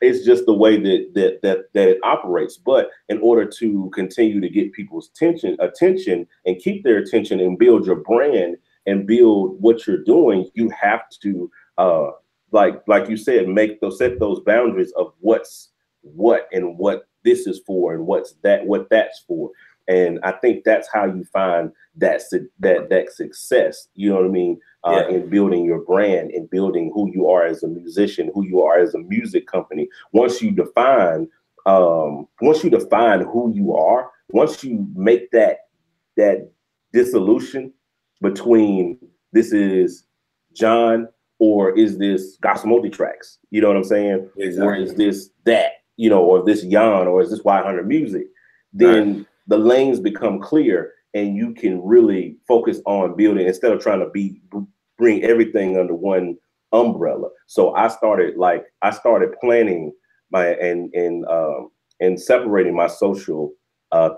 it's just the way that it operates. But in order to continue to get people's attention and keep their attention and build your brand and build what you're doing, you have to like you said, set those boundaries of what's what and what this is for and what that's for. And I think that's how you find that success, you know what I mean, in building your brand and building who you are as a musician, who you are as a music company. Once you define who you are, once you make that dissolution between this is John or is this Gospel Multitracks, you know what I'm saying? Exactly. Or is this that, you know, or this Yaahn, or is this Y100 Music? Then the lanes become clear, and you can really focus on building instead of trying to bring everything under one umbrella. So I started planning my and separating my social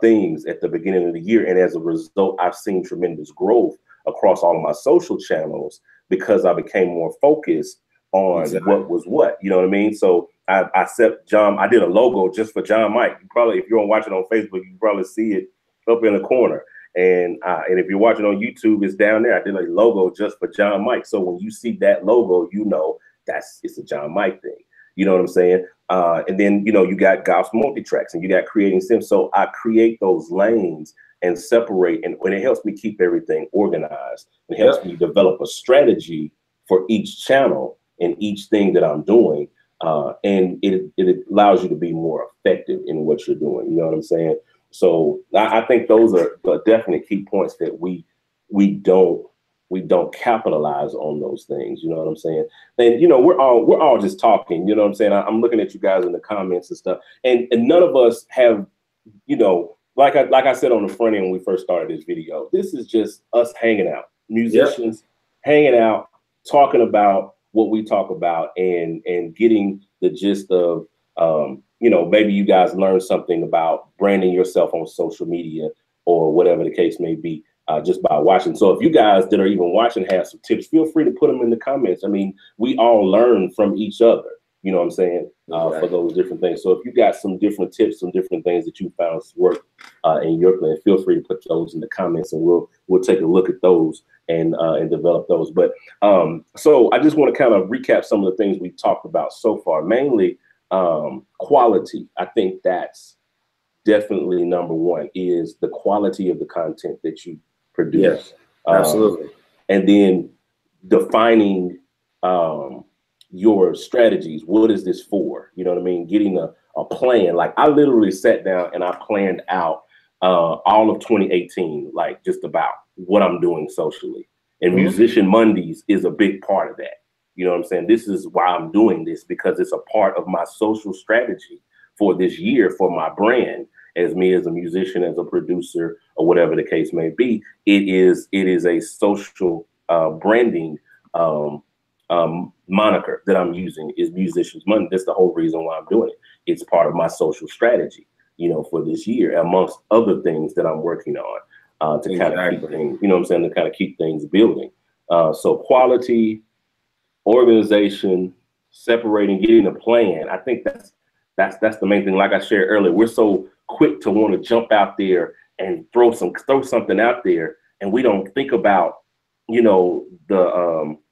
things at the beginning of the year, and as a result, I've seen tremendous growth across all of my social channels because I became more focused on what was what, you know what I mean? So I set John, I did a logo just for John Mike. You probably, if you're watching on Facebook, you can probably see it up in the corner. And if you're watching on YouTube, it's down there. I did a logo just for John Mike. So when you see that logo, you know it's a John Mike thing. You know what I'm saying? And then, you know, you got Gospel Multitracks and you got creating sims. So I create those lanes and separate, and when it helps me keep everything organized, it helps me develop a strategy for each channel and each thing that I'm doing. And it allows you to be more effective in what you're doing. You know what I'm saying? So I think those are the definite key points that we don't capitalize on those things. You know what I'm saying? And, you know, we're all just talking, you know what I'm saying? I'm looking at you guys in the comments and stuff, and none of us have, you know, like I said on the front end when we first started this video, this is just us hanging out, musicians hanging out, talking about what we talk about, and getting the gist of, you know, maybe you guys learned something about branding yourself on social media or whatever the case may be. just by watching. So if you guys that are even watching have some tips, feel free to put them in the comments. I mean, we all learn from each other. You know what I'm saying? For those different things. So if you got some different tips, some different things that you found work in your plan, feel free to put those in the comments, and we'll take a look at those and develop those. But so I just want to kind of recap some of the things we talked about so far. Mainly quality. I think that's definitely number one, is the quality of the content that you produce. Yes, absolutely. And then defining your strategies. What is this for? You know what I mean? Getting a plan. Like I literally sat down and I planned out all of 2018, like just about what I'm doing socially. And Musician Mondays is a big part of that. You know what I'm saying? This is why I'm doing this, because it's a part of my social strategy for this year, for my brand, as me as a musician, as a producer, or whatever the case may be. It is a social branding moniker that I'm using, is Musicians Monday. That's the whole reason why I'm doing it. It's part of my social strategy, you know, for this year, amongst other things that I'm working on to kind of keep things, you know what I'm saying, to kind of keep things building. So quality, organization, separating, getting a plan. I think that's the main thing. Like I shared earlier, we're so quick to want to jump out there and throw something out there, and we don't think about, you know,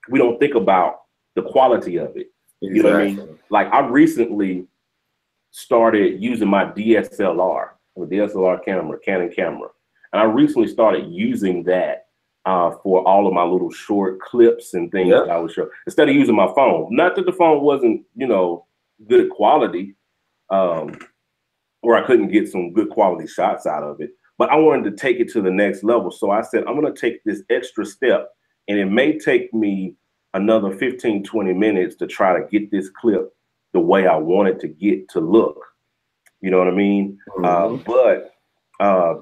we don't think about the quality of it. Exactly. You know what I mean? Like I recently started using my DSLR, Canon camera, and I recently started using that for all of my little short clips and things that I would show, instead of using my phone. Not that the phone wasn't, you know, good quality, or I couldn't get some good quality shots out of it, but I wanted to take it to the next level. So I said, I'm going to take this extra step, and it may take me another 15, 20 minutes to try to get this clip the way I want it to get to look. You know what I mean? But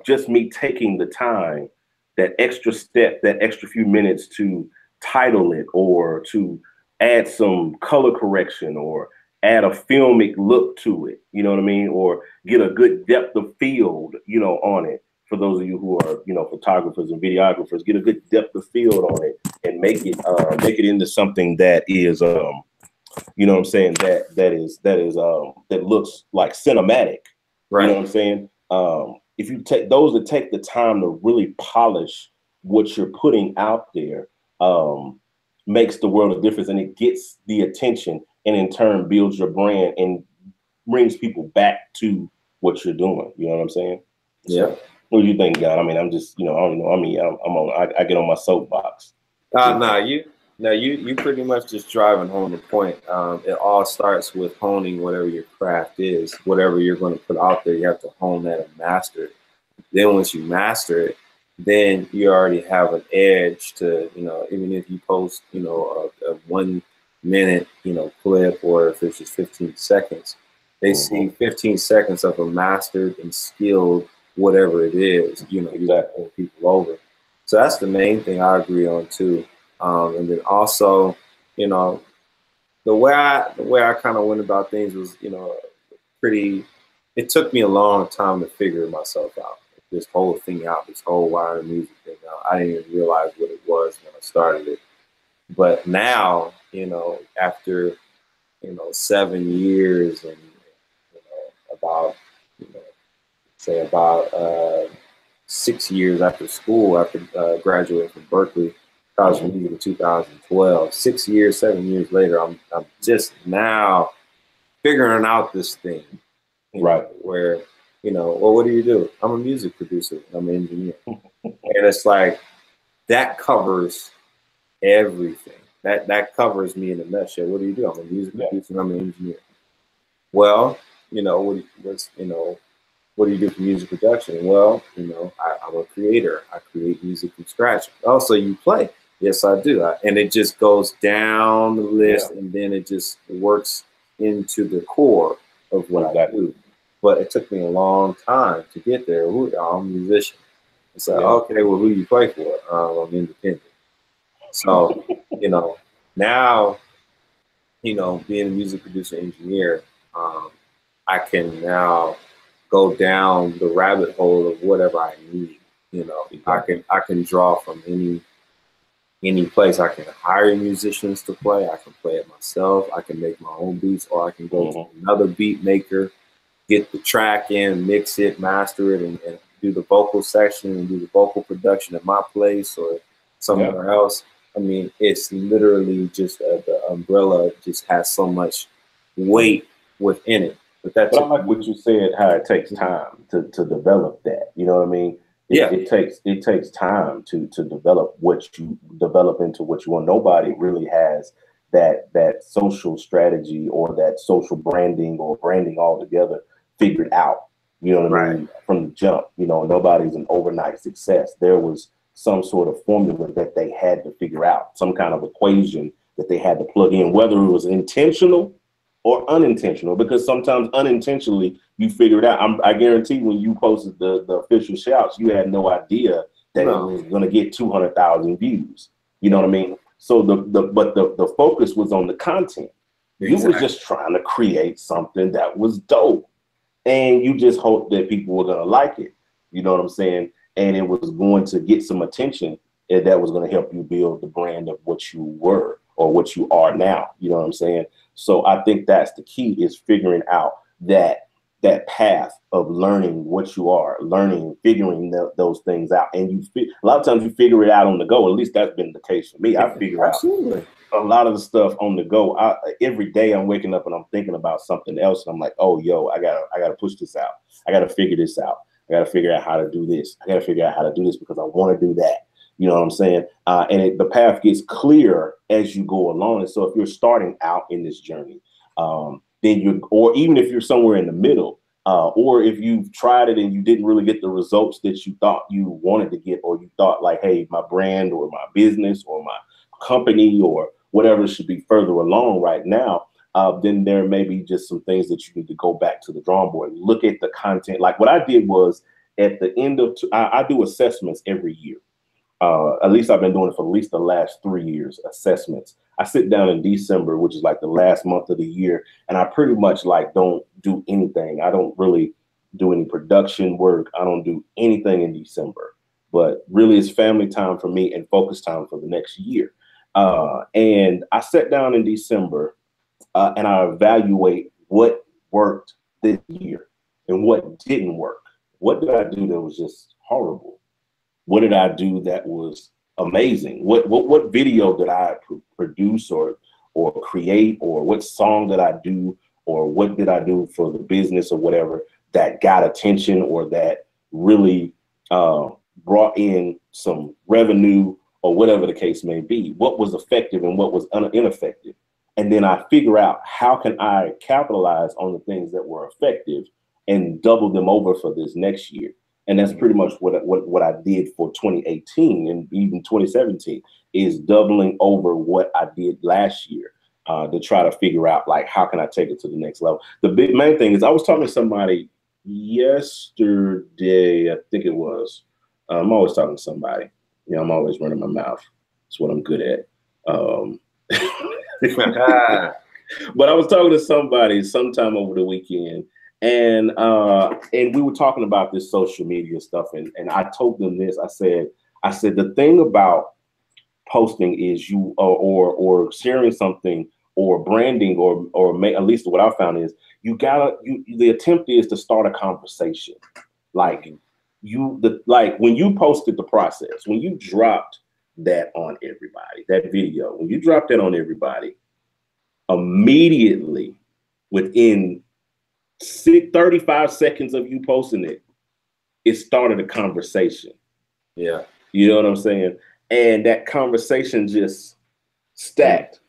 just me taking the time, that extra step, that extra few minutes to title it, or to add some color correction, or add a filmic look to it, you know what I mean? Or get a good depth of field, you know, on it. For those of you who are, you know, photographers and videographers, get a good depth of field on it and make it into something that is, you know what I'm saying, that looks like cinematic. Right. You know what I'm saying? If you take those that take the time to really polish what you're putting out there, makes the world of difference, and it gets the attention, and in turn builds your brand and brings people back to what you're doing. You know what I'm saying? Yeah. So, what do you think, God? I mean, I'm just, you know, I don't know. I mean, I get on my soapbox. You pretty much just driving home the point. It all starts with honing whatever your craft is, whatever you're going to put out there. You have to hone that and master it. Then once you master it, then you already have an edge to, you know, even if you post, you know, a 1 minute, you know, clip, or if it's just 15 seconds, they see 15 seconds of a mastered and skilled whatever it is, you know, you got to pull people over. So that's the main thing I agree on too. And then also, you know, the way I kind of went about things was, you know, it took me a long time to figure myself out, this whole thing out, this whole wired music thing out. I didn't even realize what it was when I started it. But now, you know, after, you know, 7 years and, you know, about, you know, say about 6 years after school, after graduating from Berkeley College of Music in 2012, 6 years, 7 years later, I'm just now figuring out this thing, right? Where, you know, well, what do you do? I'm a music producer. I'm an engineer, and it's like that covers everything. That covers me in a nutshell. What do you do? I'm a music producer. I'm an engineer. Well, you know, what do you do for music production? Well, you know, I'm a creator. I create music from scratch. Also, you play. Yes, I do. And it just goes down the list, and then it just works into the core of what I do. But it took me a long time to get there. I'm a musician. It's like, okay, well, who do you play for? I'm independent. So, you know, now, you know, being a music producer engineer, I can now go down the rabbit hole of whatever I need. You know, I can draw from any place. I can hire musicians to play. I can play it myself. I can make my own beats, or I can go to another beat maker, get the track in, mix it, master it, and do the vocal section and do the vocal production at my place or somewhere else. I mean, it's literally just the umbrella just has so much weight within it. But I like what you said, how it takes time to develop that. You know what I mean? It takes time to develop into what you want. Nobody really has that social strategy or that social branding or branding altogether figured out. You know what I mean? From the jump, you know, nobody's an overnight success. There was some sort of formula that they had to figure out, some kind of equation that they had to plug in, whether it was intentional or unintentional, because sometimes unintentionally you figure it out. I guarantee when you posted the official shouts, you had no idea that it was going to get 200,000 views. You know what I mean? So the focus was on the content. You was just trying to create something that was dope, and you just hoped that people were going to like it. You know what I'm saying? And it was going to get some attention, and that was going to help you build the brand of what you were or what you are now. You know what I'm saying? So I think that's the key, is figuring out that path of learning what you are, figuring those things out. And a lot of times you figure it out on the go. At least that's been the case for me. I figure out a lot of the stuff on the go. Every day I'm waking up and I'm thinking about something else. And I'm like, oh, yo, I gotta push this out. I gotta figure this out. I gotta figure out how to do this. I gotta figure out how to do this because I want to do that. You know what I'm saying? And the path gets clearer as you go along. And so if you're starting out in this journey, then or even if you're somewhere in the middle, or if you've tried it and you didn't really get the results that you thought you wanted to get, or you thought like, hey, my brand or my business or my company or whatever should be further along right now, then there may be just some things that you need to go back to the drawing board and look at the content. Like what I did was at the end of, I do assessments every year. At least I've been doing it for at least the last 3 years, assessments. I sit down in December, which is like the last month of the year, and I pretty much like don't do anything. I don't really do any production work. I don't do anything in December, but really it's family time for me and focus time for the next year. And I sat down in December and I evaluate what worked this year and what didn't work. What did I do that was just horrible? What did I do that was amazing? What video did I produce or create, or what song did I do, or what did I do for the business or whatever that got attention or that really brought in some revenue or whatever the case may be? What was effective and what was ineffective? And then I figure out how can I capitalize on the things that were effective and double them over for this next year. And that's pretty much what I did for 2018 and even 2017, is doubling over what I did last year to try to figure out, like, how can I take it to the next level? The big main thing is I was talking to somebody yesterday, I think it was. I'm always talking to somebody. You know, I'm always running my mouth. That's what I'm good at. But I was talking to somebody sometime over the weekend, and we were talking about this social media stuff, and I told them this. I said the thing about posting is you or sharing something or branding or at least what I found is the attempt is to start a conversation. Like when you posted the process, when you dropped that on everybody, that video, when you dropped that on everybody, immediately within 35 seconds of you posting it, it started a conversation. Yeah. You know what I'm saying? And that conversation just stacked.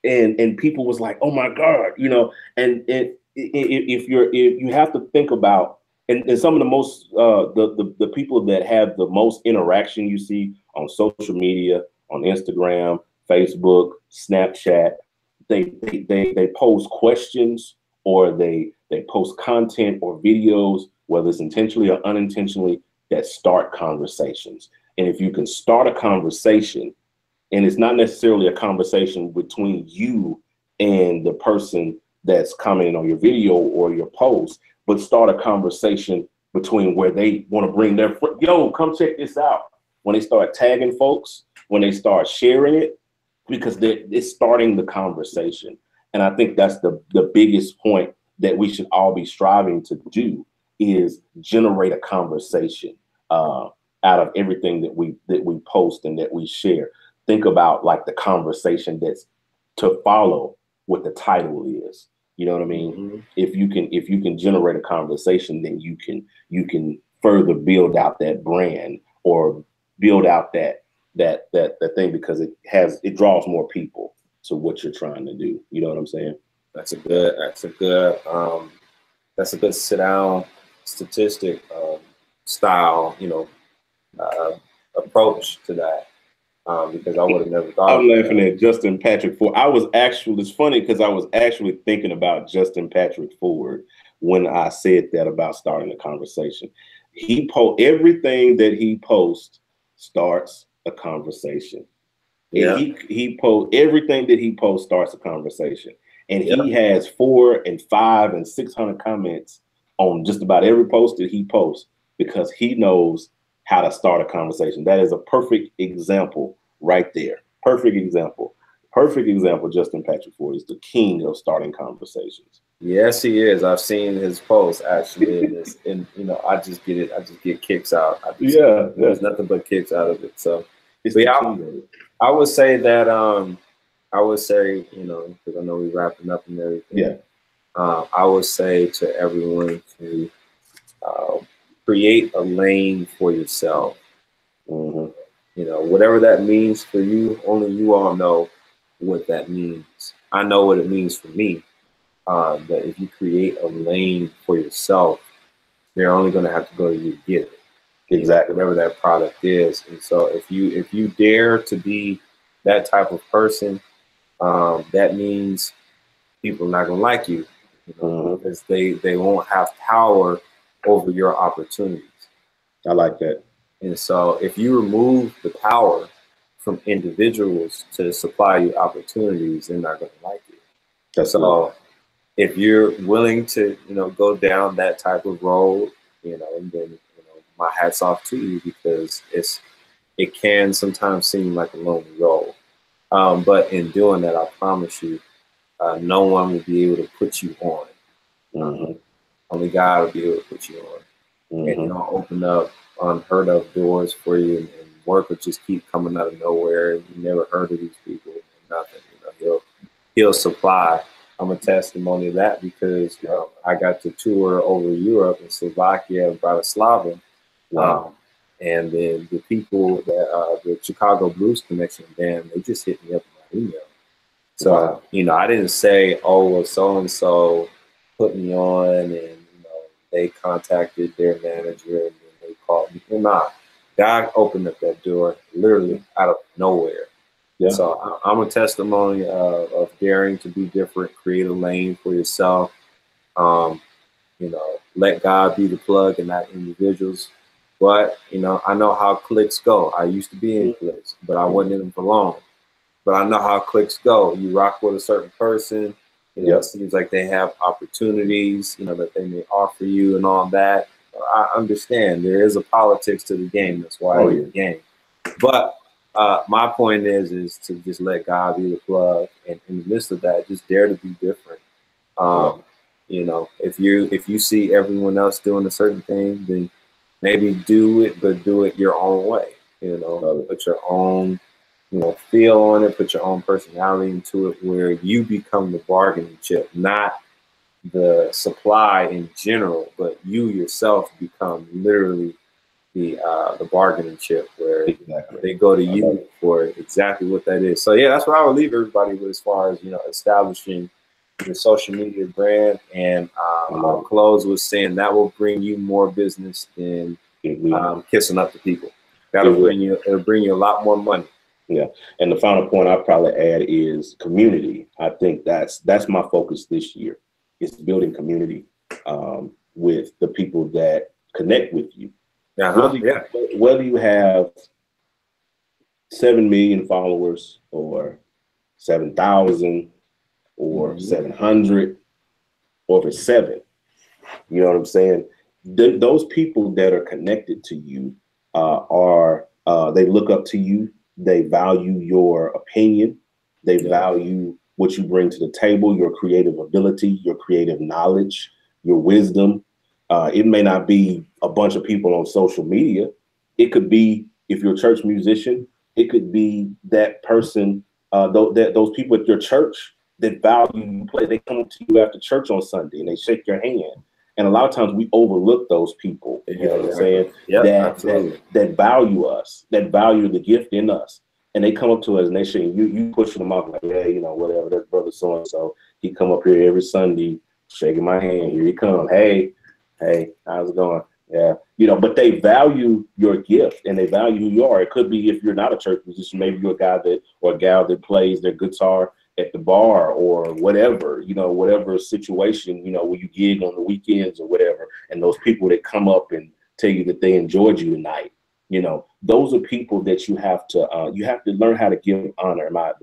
And people was like, oh my God, you know, and if you have to think about, and some of the most, the people that have the most interaction you see on social media, on Instagram, Facebook, Snapchat, they pose questions, or they post content or videos, whether it's intentionally or unintentionally, that start conversations. And if you can start a conversation, and it's not necessarily a conversation between you and the person that's commenting on your video or your post, but start a conversation between where they want to bring their yo, come check this out. When they start tagging folks, when they start sharing it, because it's starting the conversation. And I think that's the biggest point that we should all be striving to do, is generate a conversation out of everything that we post and that we share. Think about like the conversation that's to follow what the title is. You know what I mean? Mm-hmm. If you can generate a conversation, then you can further build out that brand, or build out that thing, because it draws more people to what you're trying to do. You know what I'm saying? That's a good sit down statistic style, approach to that. Because I would have never thought. I'm laughing at Justin Patrick Ford. It's funny because I was actually thinking about Justin Patrick Ford when I said that about starting a conversation. Everything that he posts starts a conversation. Yeah. He post everything that he posts starts a conversation. And Yep. he has 400 and 500 and 600 comments on just about every post that he posts, because he knows how to start a conversation. That is a perfect example right there. Perfect example. Justin Patrick Ford is the king of starting conversations. Yes, he is. I've seen his posts actually, and I just get kicks out. There's nothing but kicks out of it. So, I would say that because I know we're wrapping up and everything. Yeah. I would say to everyone to create a lane for yourself. Mm-hmm. Whatever that means for you, only you all know what that means. I know what it means for me. That if you create a lane for yourself, they're only going to have to go to you to get it. Exactly. Whatever that product is. And so if you dare to be that type of person, that means people are not going to like you, because they won't have power over your opportunities. I like that. And so if you remove the power from individuals to supply you opportunities, they're not going to like you. That's so if you're willing to, go down that type of road, and then, my hat's off to you, because it can sometimes seem like a lonely road. But in doing that, I promise you, no one will be able to put you on. Only God will be able to put you on. And he'll open up unheard of doors for you, and work will just keep coming out of nowhere. And you never heard of these people, nothing. He'll supply. I'm a testimony of that, because I got to tour over Europe and Slovakia and Bratislava. Wow. And then the people that the Chicago Blues Connection band, they just hit me up in my email. So, I didn't say, oh, well, so-and-so put me on, and, they contacted their manager and they called me. Nah, God opened up that door literally out of nowhere. Yeah. So I'm a testimony of daring to be different, create a lane for yourself. Let God be the plug and not individuals. But, I know how clicks go. I used to be in clicks, but I wasn't in them for long. But I know how clicks go. You rock with a certain person, it seems like they have opportunities, that they may offer you and all that. I understand there is a politics to the game. That's why it's a game. But my point is to just let God be the plug, and in the midst of that, just dare to be different. If you see everyone else doing a certain thing, then maybe do it, but do it your own way. Put your own feel on it, put your own personality into it, where you become the bargaining chip, not the supply in general, but you yourself become literally the bargaining chip, where they go to you for exactly what that is. So yeah, that's what I would leave everybody with, as far as establishing your social media brand. And I'll close with saying that will bring you more business than kissing up to people. It'll bring you a lot more money. Yeah. And the final point I'd probably add is community. I think that's my focus this year, is building community with the people that connect with you. Whether you have 7 million followers or 7,000 or 700, or if it's 7, you know what I'm saying? those people that are connected to you are they look up to you. They value your opinion. They value what you bring to the table, your creative ability, your creative knowledge, your wisdom. It may not be a bunch of people on social media. It could be, if you're a church musician, it could be that person, those people at your church that value you play. They come to you after church on Sunday and they shake your hand. And a lot of times we overlook those people, you know what I'm saying? That value us, that value the gift in us. And they come up to us and they say, you pushing them off like, yeah, you know, whatever, that's brother so-and-so. He come up here every Sunday, shaking my hand. Here he come. Hey, how's it going? Yeah, you know, but they value your gift and they value who you are. It could be, if you're not a church musician, maybe you're a guy that, or a gal that plays their guitar at the bar or whatever, you know, whatever situation, you know, where you gig on the weekends or whatever. And those people that come up and tell you that they enjoyed you tonight, you know, those are people that you have to learn how to give honor. My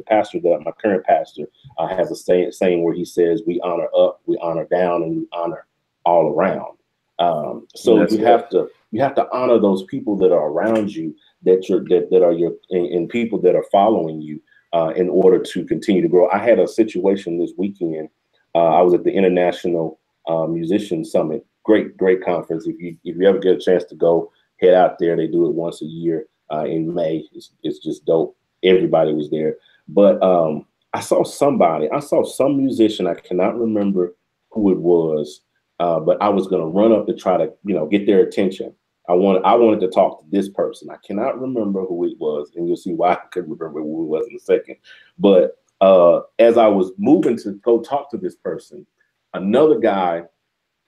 current pastor has a saying where he says, we honor up, we honor down, and we honor all around. So you have to honor those people that are around you, that are your and people that are following you in order to continue to grow. I had a situation this weekend. I was at the International Musician Summit. Great conference. If you ever get a chance to go, head out there. They do it once a year in May. It's just dope. Everybody was there. But I saw some musician. I cannot remember who it was. But I was going to run up to try to, you know, get their attention. I wanted to talk to this person. I cannot remember who it was, and you'll see why I couldn't remember who it was in a second. But as I was moving to go talk to this person, another guy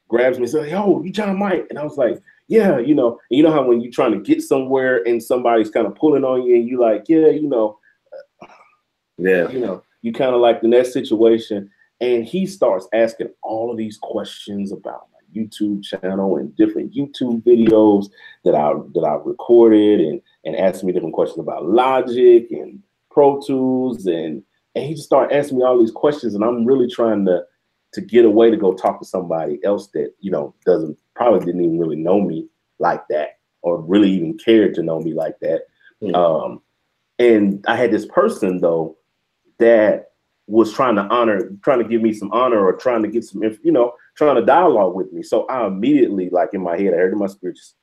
grabs me and says, "Yo, you John Mike?" And I was like, "Yeah, you know." And you know how when you're trying to get somewhere and somebody's kind of pulling on you, and you like, "Yeah, you know, you know," you kind of like in that situation. And he starts asking all of these questions about my YouTube channel and different YouTube videos that I've recorded, and asking me different questions about Logic and Pro Tools, and he just started asking me all these questions, and I'm really trying to get away to go talk to somebody else that, you know, probably didn't even really know me like that, or really even cared to know me like that. And I had this person though that was trying to give me some honor, or trying to get some, you know, trying to dialogue with me. So I immediately, like in my head, I heard in my spirit, just,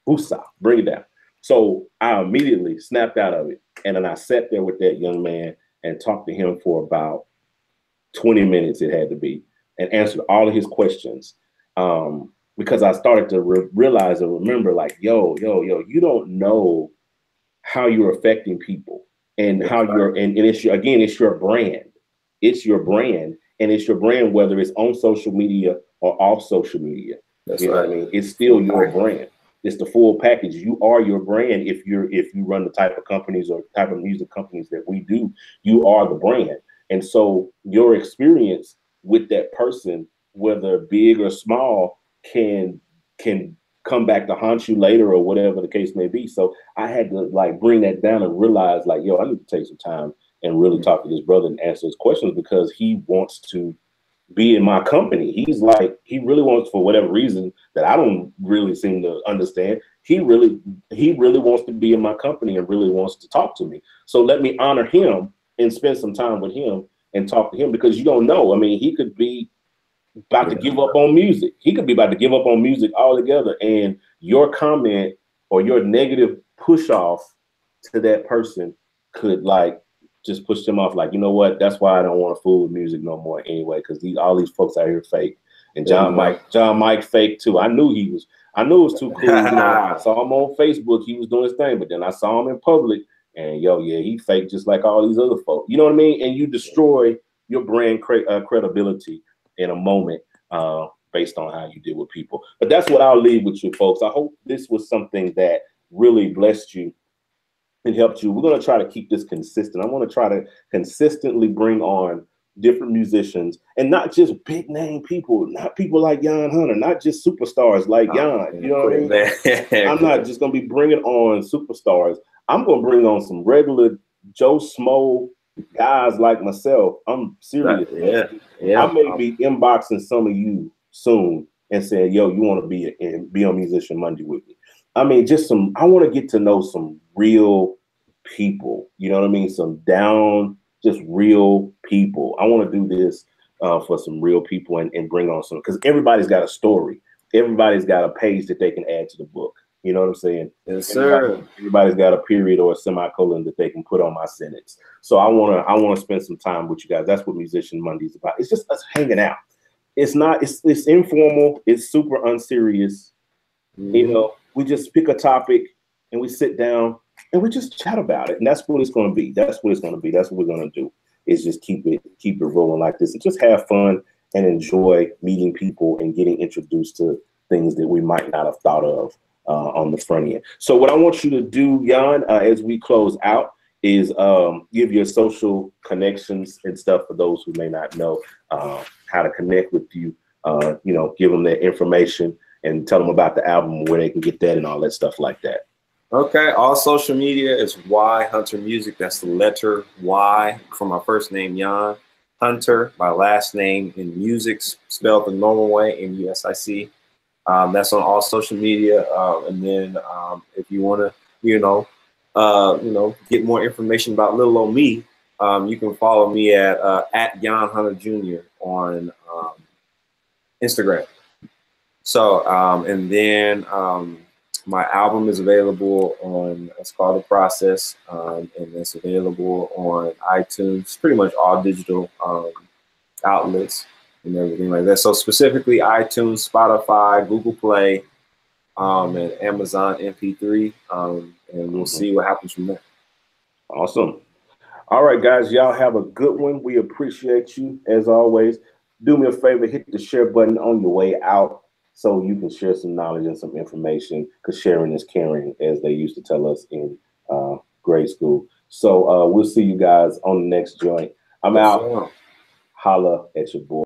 "Usa, bring it down." So I immediately snapped out of it. And then I sat there with that young man and talked to him for about 20 minutes, it had to be, and answered all of his questions. Because I started to realize and remember, like, yo, you don't know how you're affecting people. And how and it's your brand. It's your brand, and it's your brand whether it's on social media or off social media. You know what I mean? It's still your brand. It's the full package. You are your brand. If you run the type of companies or type of music companies that we do, you are the brand. And so your experience with that person, whether big or small, can come back to haunt you later, or whatever the case may be. So I had to like bring that down and realize, like, yo, I need to take some time and really talk to this brother and answer his questions, because he wants to be in my company. He's like, he really wants, for whatever reason that I don't really seem to understand, he really wants to be in my company and really wants to talk to me. So let me honor him and spend some time with him and talk to him, because you don't know. I mean, he could be about to give up on music. He could be about to give up on music altogether. And your comment or your negative push off to that person could like just push them off. Like, you know what? That's why I don't want to fool with music no more anyway, because all these folks out here fake. And John Mike fake too. I knew it was too cool. You know, I saw him on Facebook. He was doing his thing, but then I saw him in public, and he fake just like all these other folks. You know what I mean? And you destroy your brand credibility in a moment based on how you deal with people. But that's what I'll leave with you folks. I hope this was something that really blessed you and helped you. We're going to try to keep this consistent. I want to try to consistently bring on different musicians, and not just big name people, not people like Yaahn Hunter, not just superstars like Yaahn. You know what I mean? I'm not just going to be bringing on superstars. I'm going to bring on some regular Joe Smo guys like myself. I'm serious. I may be inboxing some of you soon and said, yo, you want to be on Musician Monday with me? I mean, I want to get to know some real people, you know what I mean? Just real people. I want to do this for some real people and bring on some, because everybody's got a story. Everybody's got a page that they can add to the book. You know what I'm saying? Yes, sir. Everybody's got a period or a semicolon that they can put on my sentence. So I wanna spend some time with you guys. That's what Musician Monday is about. It's just us hanging out. It's informal. It's super unserious. Mm-hmm. You know, we just pick a topic and we sit down and we just chat about it. And that's what it's going to be. That's what we're going to do, is just keep it rolling like this and just have fun and enjoy meeting people and getting introduced to things that we might not have thought of on the front end. So what I want you to do, Yaahn, as we close out, is give your social connections and stuff for those who may not know how to connect with you. You know, give them their information and tell them about the album, where they can get that and all that stuff like that. Okay, all social media is Y Hunter Music. That's the letter Y from my first name, Yaahn. Hunter, my last name, in music, spelled the normal way, MUSIC. That's on all social media. And then if you want to, get more information about little old me, you can follow me at Yaahn Hunter Jr. on Instagram. So, and then my album is available on, it's called The Process, and it's available on iTunes, pretty much all digital outlets and everything like that. So specifically iTunes, Spotify, Google Play, and Amazon MP3, and we'll see what happens from there. Awesome. All right, guys, y'all have a good one. We appreciate you as always. Do me a favor, hit the share button on your way out so you can share some knowledge and some information, because sharing is caring, as they used to tell us in grade school. So we'll see you guys on the next joint. I'm out. Holla at your boy.